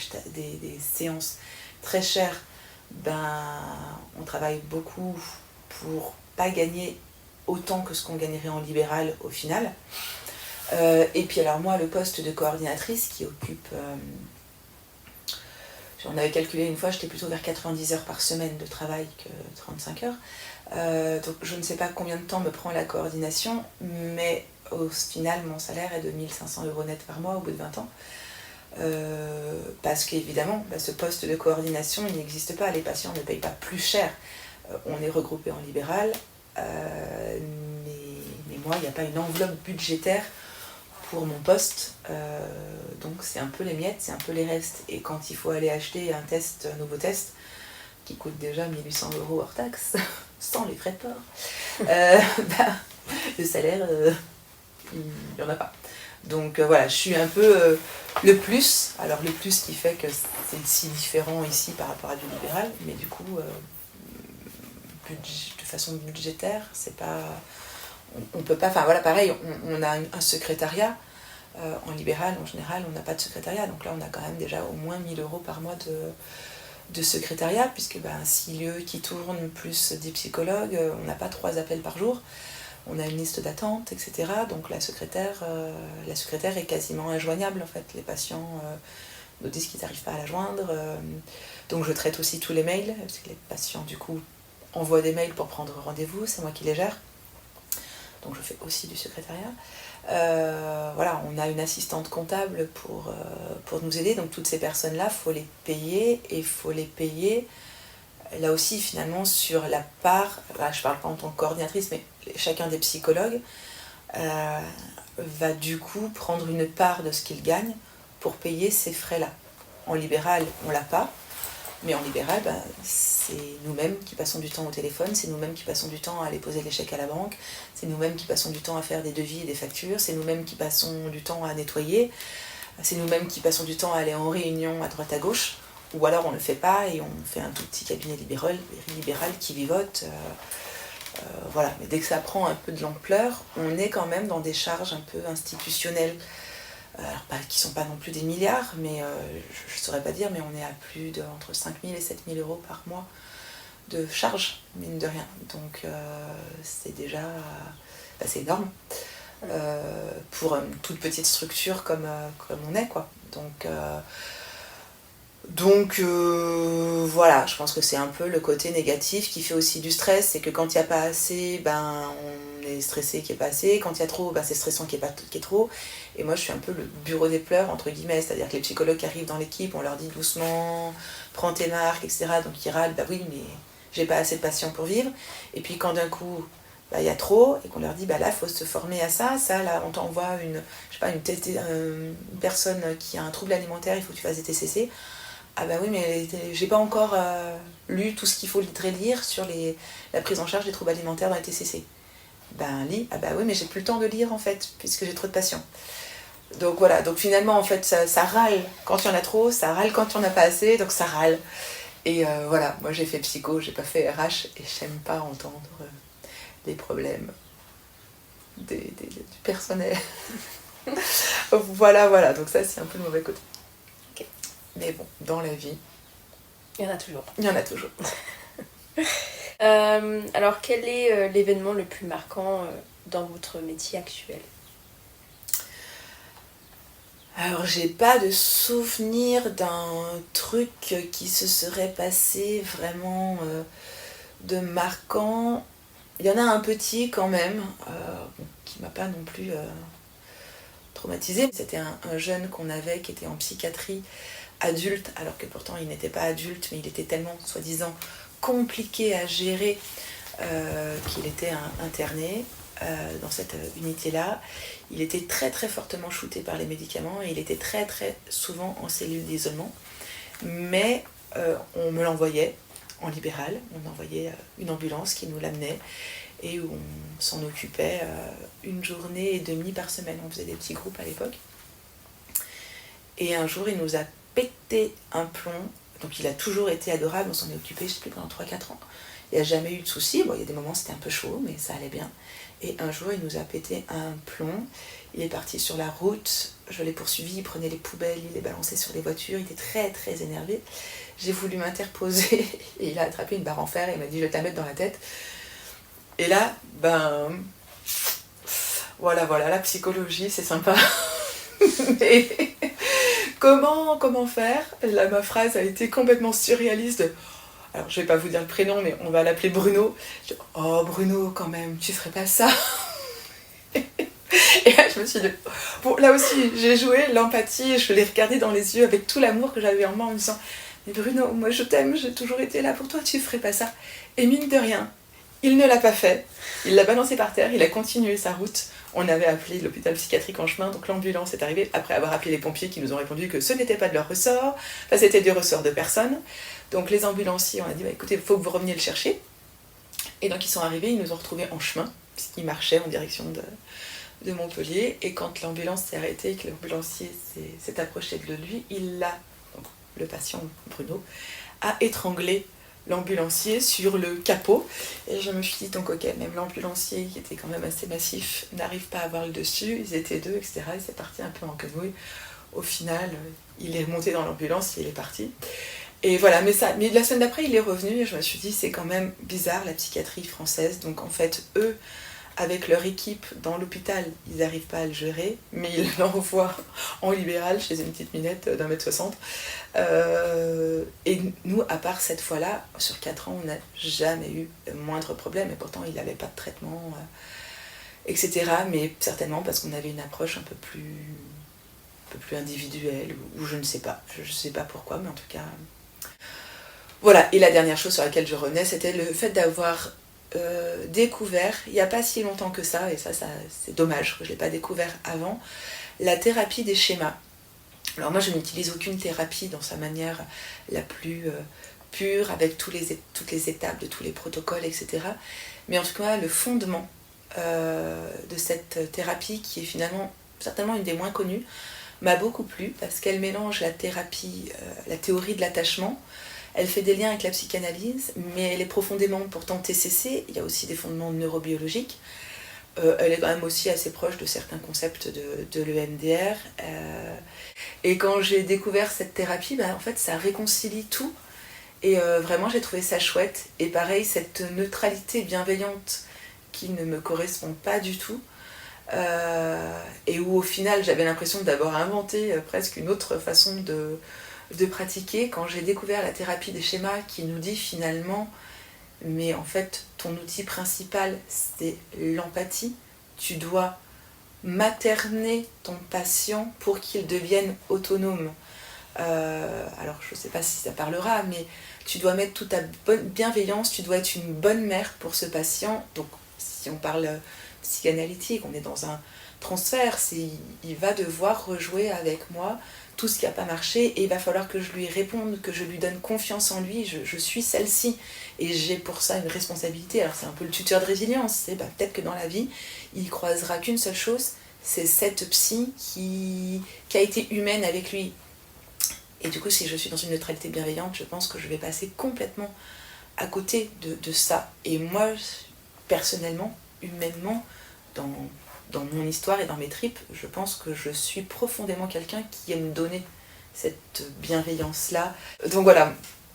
séances très chères, on travaille beaucoup pour pas gagner autant que ce qu'on gagnerait en libéral au final. Et puis alors moi, le poste de coordinatrice qui occupe, j'en avais calculé une fois, j'étais plutôt vers 90 heures par semaine de travail que 35 heures. Donc je ne sais pas combien de temps me prend la coordination, mais au final, mon salaire est de 1 500 € net par mois au bout de 20 ans. Parce qu'évidemment, ce poste de coordination, il n'existe pas. Les patients ne payent pas plus cher. On est regroupé en libéral, mais moi, il n'y a pas une enveloppe budgétaire pour mon poste. Donc c'est un peu les miettes, c'est un peu les restes. Et quand il faut aller acheter un nouveau test, qui coûte déjà 1 800 € hors taxe, sans les frais de port, le salaire, il n'y en a pas. Donc voilà, je suis un peu le plus, alors le plus qui fait que c'est si différent ici par rapport à du libéral, mais du coup, de façon budgétaire, c'est pas... On peut pas, enfin voilà, pareil, on a un secrétariat. En libéral, en général, on n'a pas de secrétariat, donc là on a quand même déjà au moins 1 000 € par mois de secrétariat, puisque 6 lieux qui tournent plus des psychologues, on n'a pas 3 appels par jour, on a une liste d'attente, etc. Donc la secrétaire est quasiment injoignable en fait. Les patients nous disent qu'ils n'arrivent pas à la joindre. Donc je traite aussi tous les mails, parce que les patients du coup envoient des mails pour prendre rendez-vous, c'est moi qui les gère. Donc je fais aussi du secrétariat. Voilà, on a une assistante comptable pour nous aider. Donc toutes ces personnes-là, il faut les payer, et il faut les payer là aussi finalement sur la part, là, je parle pas en tant que coordinatrice, mais chacun des psychologues va du coup prendre une part de ce qu'il gagne pour payer ces frais-là. En libéral, on l'a pas. Mais en libéral, c'est nous-mêmes qui passons du temps au téléphone, c'est nous-mêmes qui passons du temps à aller poser les chèques à la banque, c'est nous-mêmes qui passons du temps à faire des devis et des factures, c'est nous-mêmes qui passons du temps à nettoyer, c'est nous-mêmes qui passons du temps à aller en réunion à droite à gauche, ou alors on ne le fait pas et on fait un tout petit cabinet libéral qui vivote. Voilà. Mais dès que ça prend un peu de l'ampleur, on est quand même dans des charges un peu institutionnelles. Alors, qui ne sont pas non plus des milliards, mais je ne saurais pas dire, mais on est à plus de entre 5 000 et 7 000 € par mois de charges, mine de rien. Donc c'est déjà c'est énorme pour une toute petite structure comme on est, quoi. Donc voilà, je pense que c'est un peu le côté négatif qui fait aussi du stress, c'est que quand il n'y a pas assez, on est stressé qu'il n'y ait pas assez, quand il y a trop, c'est stressant qu'il n'y ait trop. Et moi je suis un peu le bureau des pleurs, entre guillemets, c'est-à-dire que les psychologues qui arrivent dans l'équipe, on leur dit doucement, prends tes marques, etc. Donc ils râlent, oui mais j'ai pas assez de patients pour vivre. Et puis quand d'un coup il y a trop, et qu'on leur dit là il faut se former à ça, là on t'envoie une personne qui a un trouble alimentaire, il faut que tu fasses des TCC. Ah oui, mais j'ai pas encore lu tout ce qu'il faudrait lire sur la prise en charge des troubles alimentaires dans les TCC. Lis. Oui, mais j'ai plus le temps de lire en fait, puisque j'ai trop de patients. Donc voilà, donc finalement en fait ça râle quand il y en a trop, ça râle quand il n'y en a pas assez, donc ça râle. Et voilà, moi j'ai fait psycho, j'ai pas fait RH, et j'aime pas entendre les problèmes du personnel. Voilà, donc ça c'est un peu le mauvais côté. Mais bon, dans la vie, il y en a toujours. Il y en a toujours. Alors, quel est l'événement le plus marquant dans votre métier actuel? Alors, j'ai pas de souvenir d'un truc qui se serait passé vraiment de marquant. Il y en a un petit quand même, qui m'a pas non plus traumatisée. C'était un jeune qu'on avait qui était en psychiatrie adulte, alors que pourtant il n'était pas adulte, mais il était tellement, soi-disant, compliqué à gérer qu'il était interné dans cette unité-là. Il était très très fortement shooté par les médicaments et il était très très souvent en cellule d'isolement. Mais on me l'envoyait en libéral, on envoyait une ambulance qui nous l'amenait et où on s'en occupait une journée et demie par semaine. On faisait des petits groupes à l'époque. Et un jour, il nous a pété un plomb. Donc il a toujours été adorable, on s'en est occupé, je sais plus, pendant 3-4 ans. Il n'y a jamais eu de soucis. Bon, il y a des moments c'était un peu chaud, mais ça allait bien. Et un jour, il nous a pété un plomb. Il est parti sur la route, je l'ai poursuivi, il prenait les poubelles, il les balançait sur les voitures, il était très très énervé. J'ai voulu m'interposer et il a attrapé une barre en fer et il m'a dit je vais te la mettre dans la tête. Et là, voilà, la psychologie, c'est sympa. Mais comment faire? Là, ma phrase a été complètement surréaliste. Alors, je vais pas vous dire le prénom, mais on va l'appeler Bruno. Oh, Bruno, quand même, tu ferais pas ça? Et là, je me suis dit... Bon, là aussi, j'ai joué l'empathie, je l'ai regardé dans les yeux avec tout l'amour que j'avais en moi en me disant mais Bruno, moi je t'aime, j'ai toujours été là pour toi, tu ferais pas ça. Et mine de rien, il ne l'a pas fait. Il l'a balancé par terre, il a continué sa route. On avait appelé l'hôpital psychiatrique en chemin, donc l'ambulance est arrivée après avoir appelé les pompiers qui nous ont répondu que ce n'était pas de leur ressort, enfin c'était du ressort de personne. Donc les ambulanciers, on a dit écoutez, il faut que vous reveniez le chercher. Et donc ils sont arrivés, ils nous ont retrouvés en chemin, puisqu'ils marchaient en direction de Montpellier. Et quand l'ambulance s'est arrêtée, que l'ambulancier s'est approché de lui, donc le patient Bruno, a étranglé l'ambulancier sur le capot. Et je me suis dit, donc ok, même l'ambulancier, qui était quand même assez massif, n'arrive pas à avoir le dessus, ils étaient deux, etc. Et c'est parti un peu en quenouille. Au final, il est monté dans l'ambulance et il est parti. Et voilà, mais la semaine d'après, il est revenu et je me suis dit, c'est quand même bizarre, la psychiatrie française. Donc en fait, eux, avec leur équipe dans l'hôpital, ils n'arrivent pas à le gérer, mais ils l'envoient en libéral chez une petite minette d'1,60 m. Et nous, à part cette fois-là, sur 4 ans, on n'a jamais eu le moindre problème, et pourtant il n'avait pas de traitement, etc. Mais certainement parce qu'on avait une approche un peu plus individuelle, ou je ne sais pas. Je ne sais pas pourquoi, mais en tout cas... Voilà, et la dernière chose sur laquelle je revenais, c'était le fait d'avoir découvert, il n'y a pas si longtemps que ça, et ça c'est dommage que je ne l'ai pas découvert avant, la thérapie des schémas. Alors moi je n'utilise aucune thérapie dans sa manière la plus pure, avec toutes les étapes de tous les protocoles, etc. Mais en tout cas le fondement de cette thérapie, qui est finalement certainement une des moins connues, m'a beaucoup plu, parce qu'elle mélange la thérapie, la théorie de l'attachement. Elle fait des liens avec la psychanalyse, mais elle est profondément pourtant TCC, il y a aussi des fondements neurobiologiques. Elle est quand même aussi assez proche de certains concepts de l'EMDR. Et quand j'ai découvert cette thérapie, en fait ça réconcilie tout. Et vraiment j'ai trouvé ça chouette. Et pareil, cette neutralité bienveillante qui ne me correspond pas du tout. Et où au final j'avais l'impression d'avoir inventé presque une autre façon de pratiquer, quand j'ai découvert la thérapie des schémas qui nous dit finalement mais en fait ton outil principal c'est l'empathie, tu dois materner ton patient pour qu'il devienne autonome. Alors je ne sais pas si ça parlera, mais tu dois mettre toute ta bonne bienveillance, tu dois être une bonne mère pour ce patient. Donc si on parle psychanalytique, on est dans un transfert, il va devoir rejouer avec moi tout ce qui n'a pas marché et il va falloir que je lui réponde, que je lui donne confiance en lui, je suis celle-ci et j'ai pour ça une responsabilité. Alors c'est un peu le tuteur de résilience, c'est peut-être que dans la vie il croisera qu'une seule chose, c'est cette psy qui a été humaine avec lui. Et du coup si je suis dans une neutralité bienveillante, je pense que je vais passer complètement à côté de ça. Et moi personnellement, humainement, dans mon histoire et dans mes tripes, je pense que je suis profondément quelqu'un qui aime donner cette bienveillance-là. Donc voilà,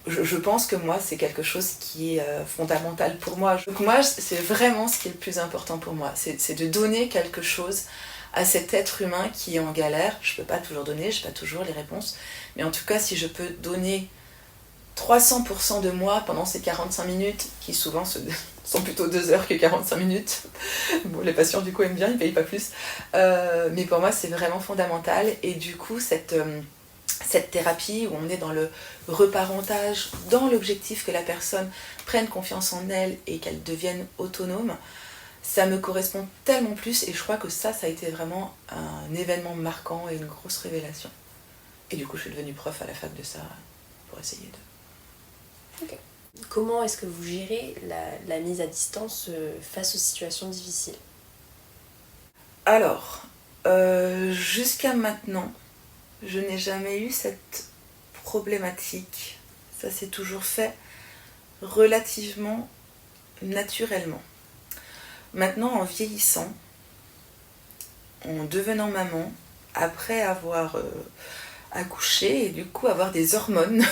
je pense que moi, c'est quelque chose qui est fondamental pour moi. Donc moi, c'est vraiment ce qui est le plus important pour moi. C'est de donner quelque chose à cet être humain qui est en galère. Je peux pas toujours donner, je n'ai pas toujours les réponses. Mais en tout cas, si je peux donner 300% de moi pendant ces 45 minutes, qui souvent sont plutôt 2 heures que 45 minutes. Bon, les patients du coup aiment bien, ils payent pas plus. Mais pour moi, c'est vraiment fondamental. Et du coup, cette thérapie où on est dans le reparentage, dans l'objectif que la personne prenne confiance en elle et qu'elle devienne autonome, ça me correspond tellement plus. Et je crois que ça a été vraiment un événement marquant et une grosse révélation. Et du coup, je suis devenue prof à la fac de ça pour essayer de... Okay. Comment est-ce que vous gérez la mise à distance face aux situations difficiles ? Alors, jusqu'à maintenant, je n'ai jamais eu cette problématique. Ça s'est toujours fait relativement naturellement. Maintenant, en vieillissant, en devenant maman, après avoir accouché et du coup avoir des hormones,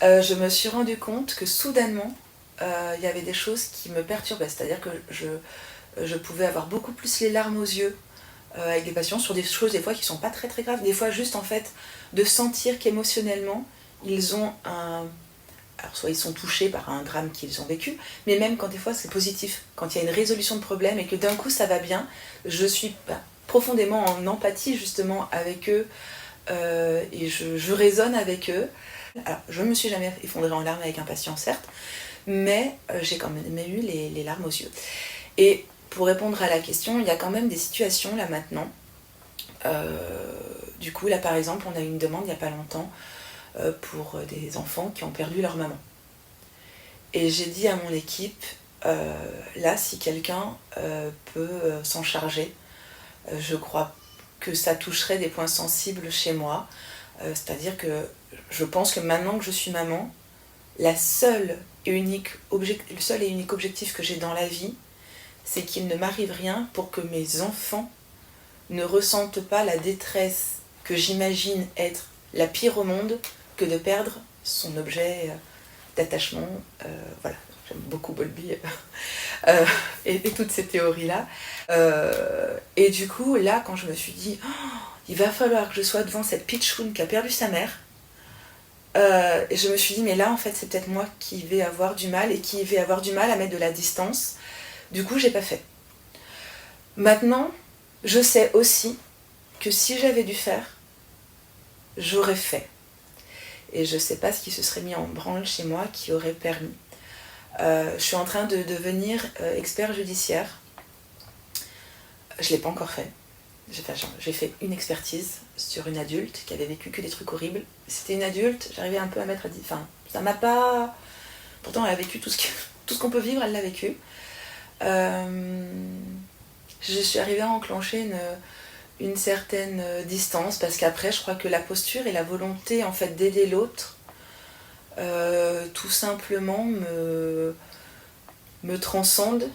je me suis rendu compte que soudainement, il y avait des choses qui me perturbaient. C'est-à-dire que je pouvais avoir beaucoup plus les larmes aux yeux avec les patients sur des choses des fois qui sont pas très très graves. Des fois juste en fait de sentir qu'émotionnellement ils ont alors soit ils sont touchés par un drame qu'ils ont vécu, mais même quand des fois c'est positif, quand il y a une résolution de problème et que d'un coup ça va bien, je suis profondément en empathie justement avec eux et je résonne avec eux. Alors je me suis jamais effondrée en larmes avec un patient certes, mais j'ai quand même eu les larmes aux yeux. Et pour répondre à la question, il y a quand même des situations là maintenant. Du coup, là par exemple, on a eu une demande il n'y a pas longtemps pour des enfants qui ont perdu leur maman. Et j'ai dit à mon équipe, là si quelqu'un peut s'en charger, je crois que ça toucherait des points sensibles chez moi. C'est-à-dire que je pense que maintenant que je suis maman, le seul et unique objectif que j'ai dans la vie, c'est qu'il ne m'arrive rien pour que mes enfants ne ressentent pas la détresse que j'imagine être la pire au monde que de perdre son objet d'attachement. Voilà, j'aime beaucoup Bowlby et toutes ces théories-là. Et du coup, là, quand je me suis dit, il va falloir que je sois devant cette pitchoune qui a perdu sa mère, et je me suis dit, mais là, en fait, c'est peut-être moi qui vais avoir du mal et qui vais avoir du mal à mettre de la distance. Du coup, j'ai pas fait. Maintenant, je sais aussi que si j'avais dû faire, j'aurais fait. Et je sais pas ce qui se serait mis en branle chez moi qui aurait permis. Je suis en train de devenir expert judiciaire. Je l'ai pas encore fait. J'ai fait une expertise sur une adulte qui avait vécu que des trucs horribles. C'était une adulte, j'arrivais un peu à mettre à... Enfin, ça m'a pas... Pourtant, elle a vécu tout ce qu'on peut vivre, elle l'a vécu. Je suis arrivée à enclencher une certaine distance parce qu'après je crois que la posture et la volonté en fait d'aider l'autre tout simplement me transcendent.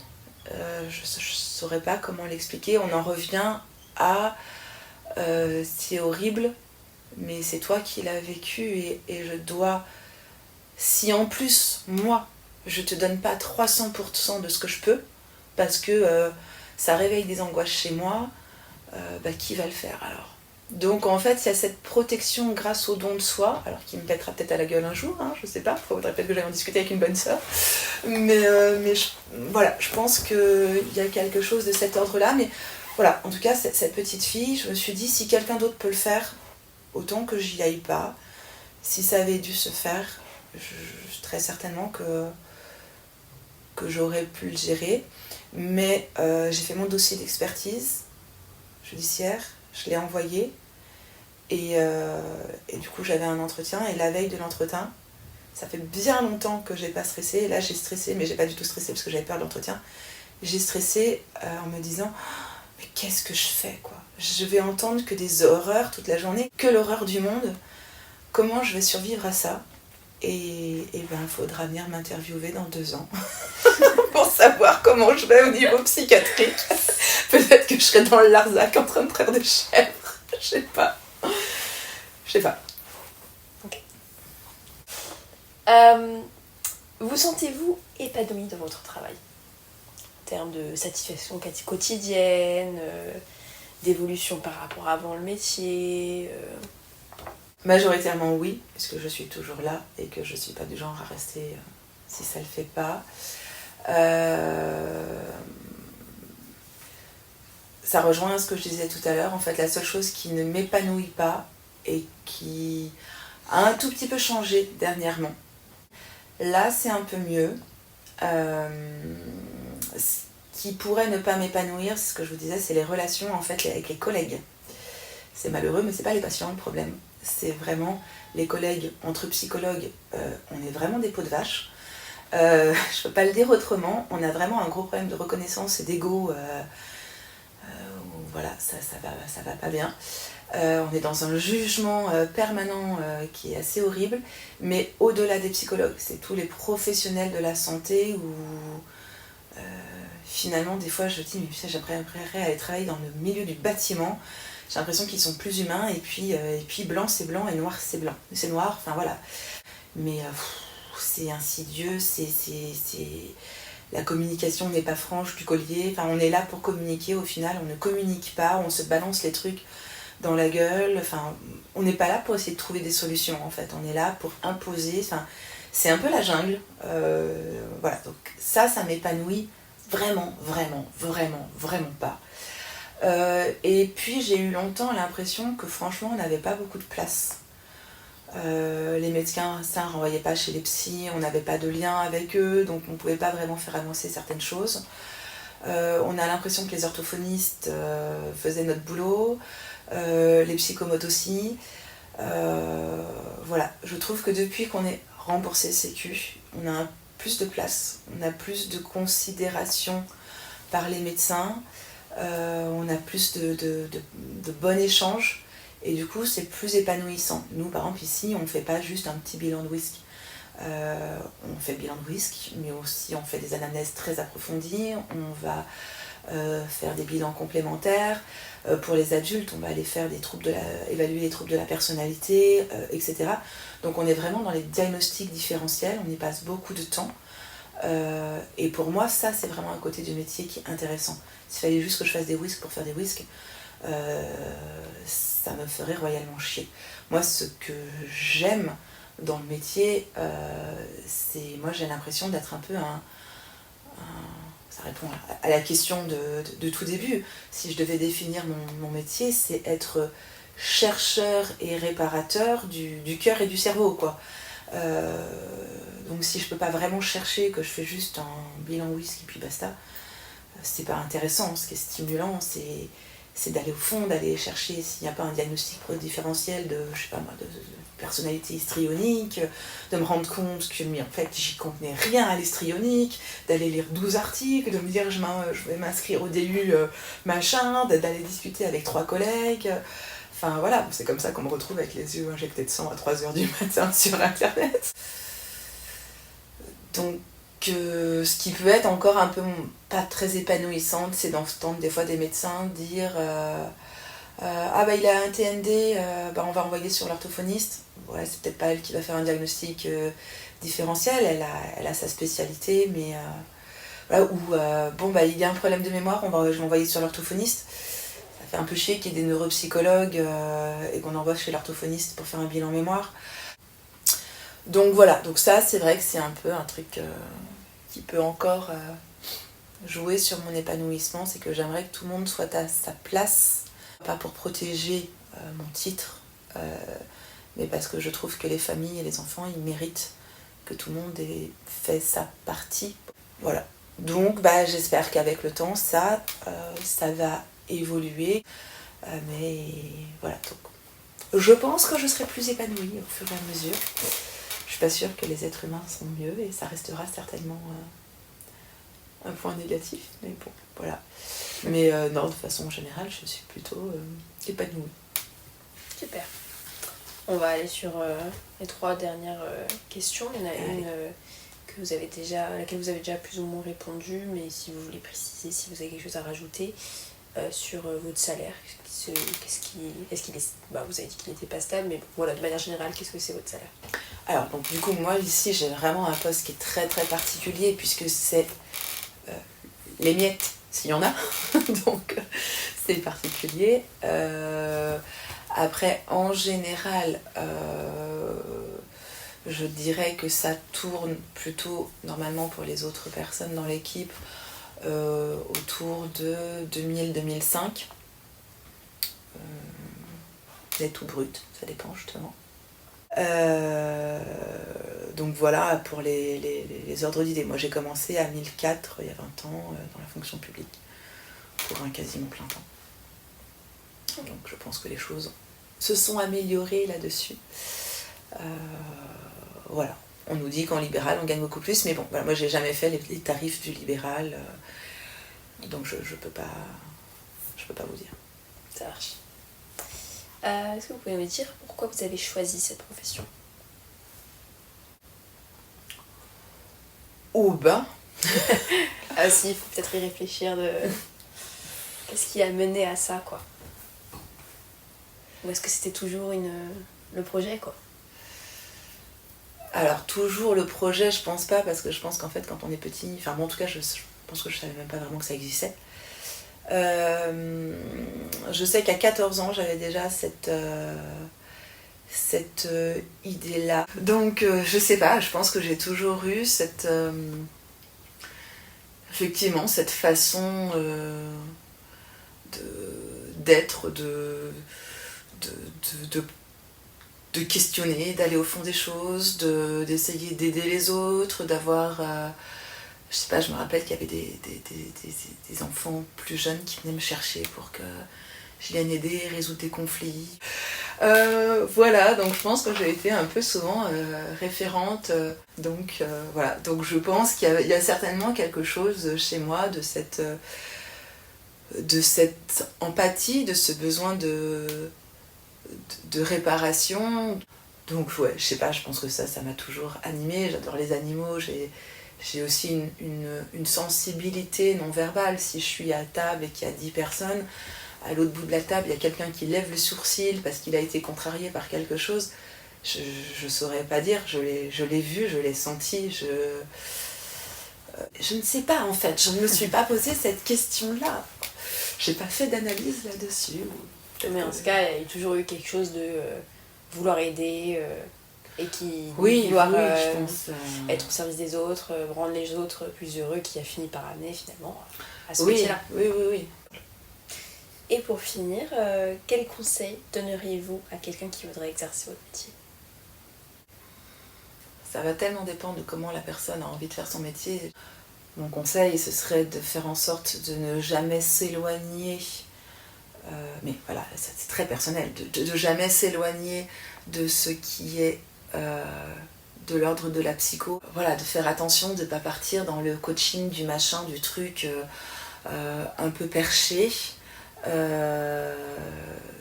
Je saurais pas comment l'expliquer. On en revient à c'est horrible mais c'est toi qui l'as vécu et je dois, si en plus moi je te donne pas 300% de ce que je peux parce que ça réveille des angoisses chez moi, qui va le faire alors? Donc en fait il y a cette protection grâce au don de soi, alors qui me pètera peut-être à la gueule un jour, hein, je sais pas, il faudrait peut-être que j'aille en discuter avec une bonne sœur, mais voilà, je pense qu'il y a quelque chose de cet ordre-là, mais voilà, en tout cas cette petite fille, je me suis dit si quelqu'un d'autre peut le faire, autant que j'y aille pas. Si ça avait dû se faire, très certainement que j'aurais pu le gérer. Mais j'ai fait mon dossier d'expertise judiciaire, je l'ai envoyé et du coup j'avais un entretien et la veille de l'entretien, ça fait bien longtemps que j'ai pas stressé et là j'ai stressé, mais j'ai pas du tout stressé parce que j'avais peur de l'entretien. J'ai stressé en me disant mais qu'est-ce que je fais quoi? Je vais entendre que des horreurs toute la journée, que l'horreur du monde. Comment je vais survivre à ça? Et il faudra venir m'interviewer dans 2 ans pour savoir comment je vais au niveau psychiatrique. Peut-être que je serai dans le Larzac en train de traire des chèvres. Je sais pas. Okay. Vous sentez-vous épanoui dans votre travail? En termes de satisfaction quotidienne, d'évolution par rapport à avant le métier Majoritairement oui, puisque je suis toujours là et que je ne suis pas du genre à rester si ça ne le fait pas. Ça rejoint ce que je disais tout à l'heure. En fait, la seule chose qui ne m'épanouit pas et qui a un tout petit peu changé dernièrement. Là, c'est un peu mieux. Ce qui pourrait ne pas m'épanouir, c'est ce que je vous disais, c'est les relations en fait avec les collègues. C'est malheureux, mais c'est pas les patients le problème. C'est vraiment les collègues entre psychologues. On est vraiment des peaux de vache. Je peux pas le dire autrement. On a vraiment un gros problème de reconnaissance et d'ego. Voilà, ça va pas bien. On est dans un jugement permanent qui est assez horrible, mais au-delà des psychologues, c'est tous les professionnels de la santé où finalement des fois je dis mais putain, j'aimerais aller travailler dans le milieu du bâtiment. J'ai l'impression qu'ils sont plus humains et puis blanc c'est blanc et noir c'est blanc, c'est noir, enfin voilà. Mais c'est insidieux, la communication n'est pas franche du collier, enfin on est là pour communiquer, au final on ne communique pas, on se balance les trucs dans la gueule, enfin on n'est pas là pour essayer de trouver des solutions en fait, on est là pour imposer, enfin c'est un peu la jungle, voilà, donc ça m'épanouit vraiment pas. Et puis j'ai eu longtemps l'impression que franchement on n'avait pas beaucoup de place. Les médecins ça ne renvoyaient pas chez les psys, on n'avait pas de lien avec eux, donc on ne pouvait pas vraiment faire avancer certaines choses. On a l'impression que les orthophonistes faisaient notre boulot, les psychomotes aussi. Voilà, je trouve que depuis qu'on est remboursé Sécu, on a plus de place, on a plus de considération par les médecins, on a plus de bon échange et du coup c'est plus épanouissant. Nous par exemple ici on ne fait pas juste un petit bilan de whisky. On fait le bilan de whisky, mais aussi on fait des anamnèses très approfondies, on va faire des bilans complémentaires. Pour les adultes, on va aller faire évaluer les troubles de la personnalité, etc. Donc on est vraiment dans les diagnostics différentiels, on y passe beaucoup de temps. Et pour moi, ça c'est vraiment un côté du métier qui est intéressant. S'il fallait juste que je fasse des whisks pour faire des whisks, ça me ferait royalement chier. Moi, ce que j'aime dans le métier, moi j'ai l'impression d'être un peu ça répond à la question de tout début. Si je devais définir mon métier, c'est être chercheur et réparateur du cœur et du cerveau, quoi. Donc si je peux pas vraiment chercher, que je fais juste un bilan whisky puis basta, c'est pas intéressant. Ce qui est stimulant, c'est d'aller au fond, d'aller chercher s'il n'y a pas un diagnostic différentiel de personnalité histrionique, de me rendre compte que en fait j'y contenais rien à l'histrionique, d'aller lire 12 articles, de me dire je vais m'inscrire au DU machin, d'aller discuter avec 3 collègues. Enfin voilà, c'est comme ça qu'on me retrouve avec les yeux injectés de sang à 3h du matin sur internet. Donc ce qui peut être encore un peu pas très épanouissante, c'est d'entendre des fois des médecins dire ah bah il a un TND, on va envoyer sur l'orthophoniste. Ouais, c'est peut-être pas elle qui va faire un diagnostic différentiel, elle a sa spécialité, mais voilà, ou il y a un problème de mémoire, je vais envoyer sur l'orthophoniste. Ça fait un peu chier qu'il y ait des neuropsychologues et qu'on envoie chez l'orthophoniste pour faire un bilan mémoire. Donc voilà, donc ça c'est vrai que c'est un peu un truc qui peut encore jouer sur mon épanouissement, c'est que j'aimerais que tout le monde soit à sa place, pas pour protéger mon titre, mais parce que je trouve que les familles et les enfants, ils méritent que tout le monde ait fait sa partie. Voilà. Donc j'espère qu'avec le temps, ça va évoluer. Mais voilà. Donc, je pense que je serai plus épanouie au fur et à mesure. Je suis pas sûre que les êtres humains sont mieux et ça restera certainement un point négatif. Mais bon, voilà. Mais non, de façon générale, je suis plutôt épanouie. Super. On va aller sur les 3 dernières questions. Il y en a une à laquelle vous avez déjà plus ou moins répondu, mais si vous voulez préciser, si vous avez quelque chose à rajouter sur votre salaire, vous avez dit qu'il n'était pas stable, mais voilà, de manière générale, qu'est-ce que c'est votre salaire? Alors, donc du coup, moi ici, j'ai vraiment un poste qui est très très particulier puisque c'est les miettes, s'il y en a. Donc, c'est particulier. Après, en général, je dirais que ça tourne plutôt, normalement pour les autres personnes dans l'équipe, autour de 2000-2005. Net ou brut, ça dépend justement. Donc voilà pour les ordres d'idées. Moi j'ai commencé à 1004 il y a 20 ans dans la fonction publique pour un quasiment plein temps. Donc je pense que les choses se sont améliorées là-dessus. Voilà. On nous dit qu'en libéral on gagne beaucoup plus, mais bon, voilà, moi j'ai jamais fait les tarifs du libéral, donc je peux pas vous dire. Ça marche. Est-ce que vous pouvez me dire pourquoi vous avez choisi cette profession? Oh ben Ah si, il faut peut-être y réfléchir de... Qu'est-ce qui a mené à ça, quoi? Ou est-ce que c'était toujours le projet, quoi? Alors toujours le projet, je pense pas, parce que je pense qu'en fait quand on est petit, enfin bon en tout cas je pense que je savais même pas vraiment que ça existait. Je sais qu'à 14 ans j'avais déjà cette idée-là. Donc je sais pas, je pense que j'ai toujours eu effectivement cette façon d'être, de questionner, d'aller au fond des choses, d'essayer d'aider les autres, d'avoir... je sais pas, je me rappelle qu'il y avait des enfants plus jeunes qui venaient me chercher pour que je vienne aider, résoudre des conflits. Voilà, donc je pense que j'ai été un peu souvent référente. Donc voilà, donc je pense qu'il y a certainement quelque chose chez moi de cette empathie, de ce besoin de réparation. Donc ouais, je sais pas, je pense que ça m'a toujours animée. J'adore les animaux, j'ai aussi une sensibilité non verbale. Si je suis à table et qu'il y a 10 personnes, à l'autre bout de la table, il y a quelqu'un qui lève le sourcil parce qu'il a été contrarié par quelque chose, je saurais pas dire, je l'ai vu, je l'ai senti, je ne sais pas en fait, je ne me suis pas posé cette question-là. J'ai pas fait d'analyse là-dessus. Mais en tout cas, il y a toujours eu quelque chose de vouloir aider et vouloir je pense, être au service des autres, rendre les autres plus heureux, qui a fini par amener finalement à ce oui, métier-là. Oui. Et pour finir, quel conseil donneriez-vous à quelqu'un qui voudrait exercer votre métier? Ça va tellement dépendre de comment la personne a envie de faire son métier. Mon conseil, ce serait de faire en sorte de ne jamais s'éloigner, mais voilà, c'est très personnel, de jamais s'éloigner de ce qui est de l'ordre de la psycho. Voilà, de faire attention, de ne pas partir dans le coaching du machin, du truc un peu perché.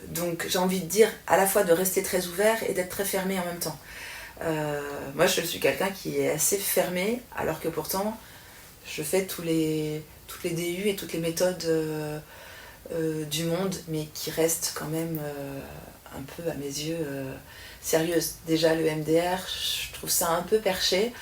Donc j'ai envie de dire à la fois de rester très ouvert et d'être très fermé en même temps. Moi je suis quelqu'un qui est assez fermé, alors que pourtant je fais toutes les DU et toutes les méthodes du monde, mais qui restent quand même un peu à mes yeux sérieuses. Déjà le MDR, je trouve ça un peu perché.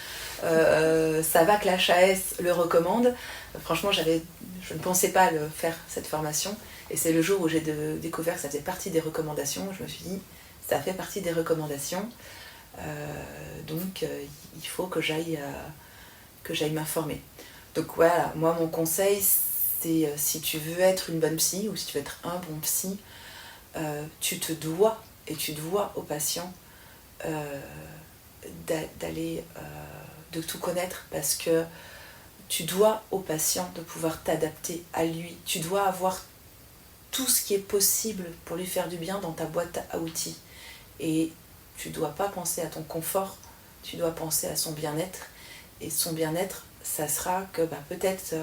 Ça va que la HAS le recommande. Franchement, je ne pensais pas faire cette formation. Et c'est le jour où j'ai découvert que ça faisait partie des recommandations. Je me suis dit, ça fait partie des recommandations. Donc, il faut que j'aille m'informer. Donc voilà, moi, mon conseil, c'est si tu veux être une bonne psy ou si tu veux être un bon psy, tu te dois, et tu dois au patient d'aller... de tout connaître, parce que tu dois au patient de pouvoir t'adapter à lui. Tu dois avoir tout ce qui est possible pour lui faire du bien dans ta boîte à outils. Et tu ne dois pas penser à ton confort, tu dois penser à son bien-être. Et son bien-être, ça sera que peut-être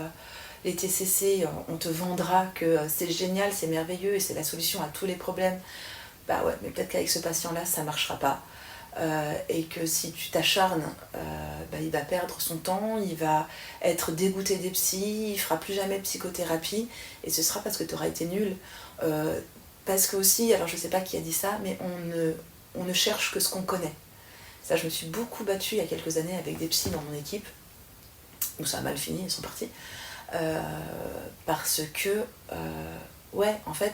les TCC, on te vendra que c'est génial, c'est merveilleux et c'est la solution à tous les problèmes. Bah ouais, mais peut-être qu'avec ce patient-là, ça ne marchera pas. Et que si tu t'acharnes, il va perdre son temps, il va être dégoûté des psys, il fera plus jamais de psychothérapie, et ce sera parce que tu auras été nul. Parce que aussi, alors je sais pas qui a dit ça, mais on ne cherche que ce qu'on connaît. Ça, je me suis beaucoup battue il y a quelques années avec des psys dans mon équipe, où ça a mal fini, ils sont partis. Parce que, ouais, en fait,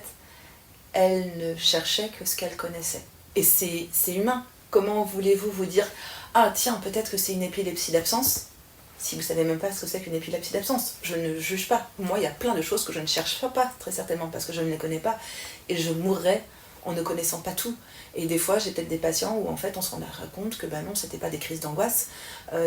elle ne cherchait que ce qu'elle connaissait. Et c'est humain. Comment voulez-vous vous dire « Ah tiens, peut-être que c'est une épilepsie d'absence ?» si vous ne savez même pas ce que c'est qu'une épilepsie d'absence. Je ne juge pas. Moi, il y a plein de choses que je ne cherche pas, très certainement, parce que je ne les connais pas. Et je mourrais en ne connaissant pas tout. Et des fois, j'ai peut-être des patients où en fait on se rend compte que ben non, c'était pas des crises d'angoisse,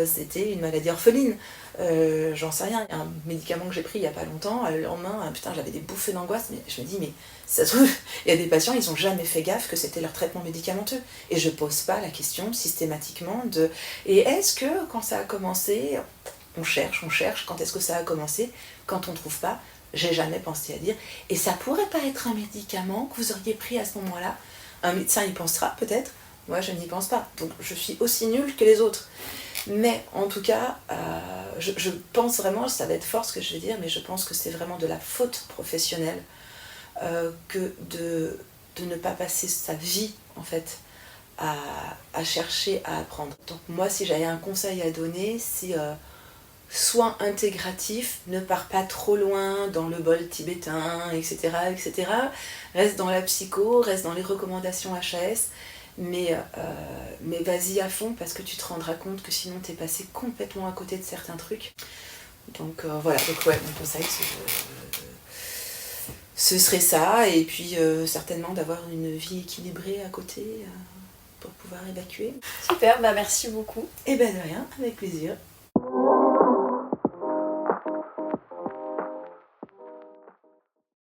c'était une maladie orpheline. J'en sais rien. Il y a un médicament que j'ai pris il y a pas longtemps, le lendemain, putain, j'avais des bouffées d'angoisse, mais je me dis, mais ça se trouve, il y a des patients, ils ont jamais fait gaffe que c'était leur traitement médicamenteux. Et je pose pas la question systématiquement de et est-ce que quand ça a commencé, on cherche, quand est-ce que ça a commencé, quand on trouve pas, j'ai jamais pensé à dire, et ça pourrait pas être un médicament que vous auriez pris à ce moment-là. Un médecin y pensera peut-être, moi je n'y pense pas. Donc je suis aussi nulle que les autres. Mais en tout cas, je pense vraiment, ça va être fort ce que je vais dire, mais je pense que c'est vraiment de la faute professionnelle que de ne pas passer sa vie en fait à chercher à apprendre. Donc moi si j'avais un conseil à donner, c'est sois intégratif, ne pars pas trop loin dans le bol tibétain, etc., etc. Reste dans la psycho, reste dans les recommandations HAS, mais vas-y à fond parce que tu te rendras compte que sinon t'es passé complètement à côté de certains trucs. Donc voilà, donc ouais, mon conseil ce serait ça, et puis certainement d'avoir une vie équilibrée à côté pour pouvoir évacuer. Super, bah merci beaucoup. Et ben de rien, avec plaisir.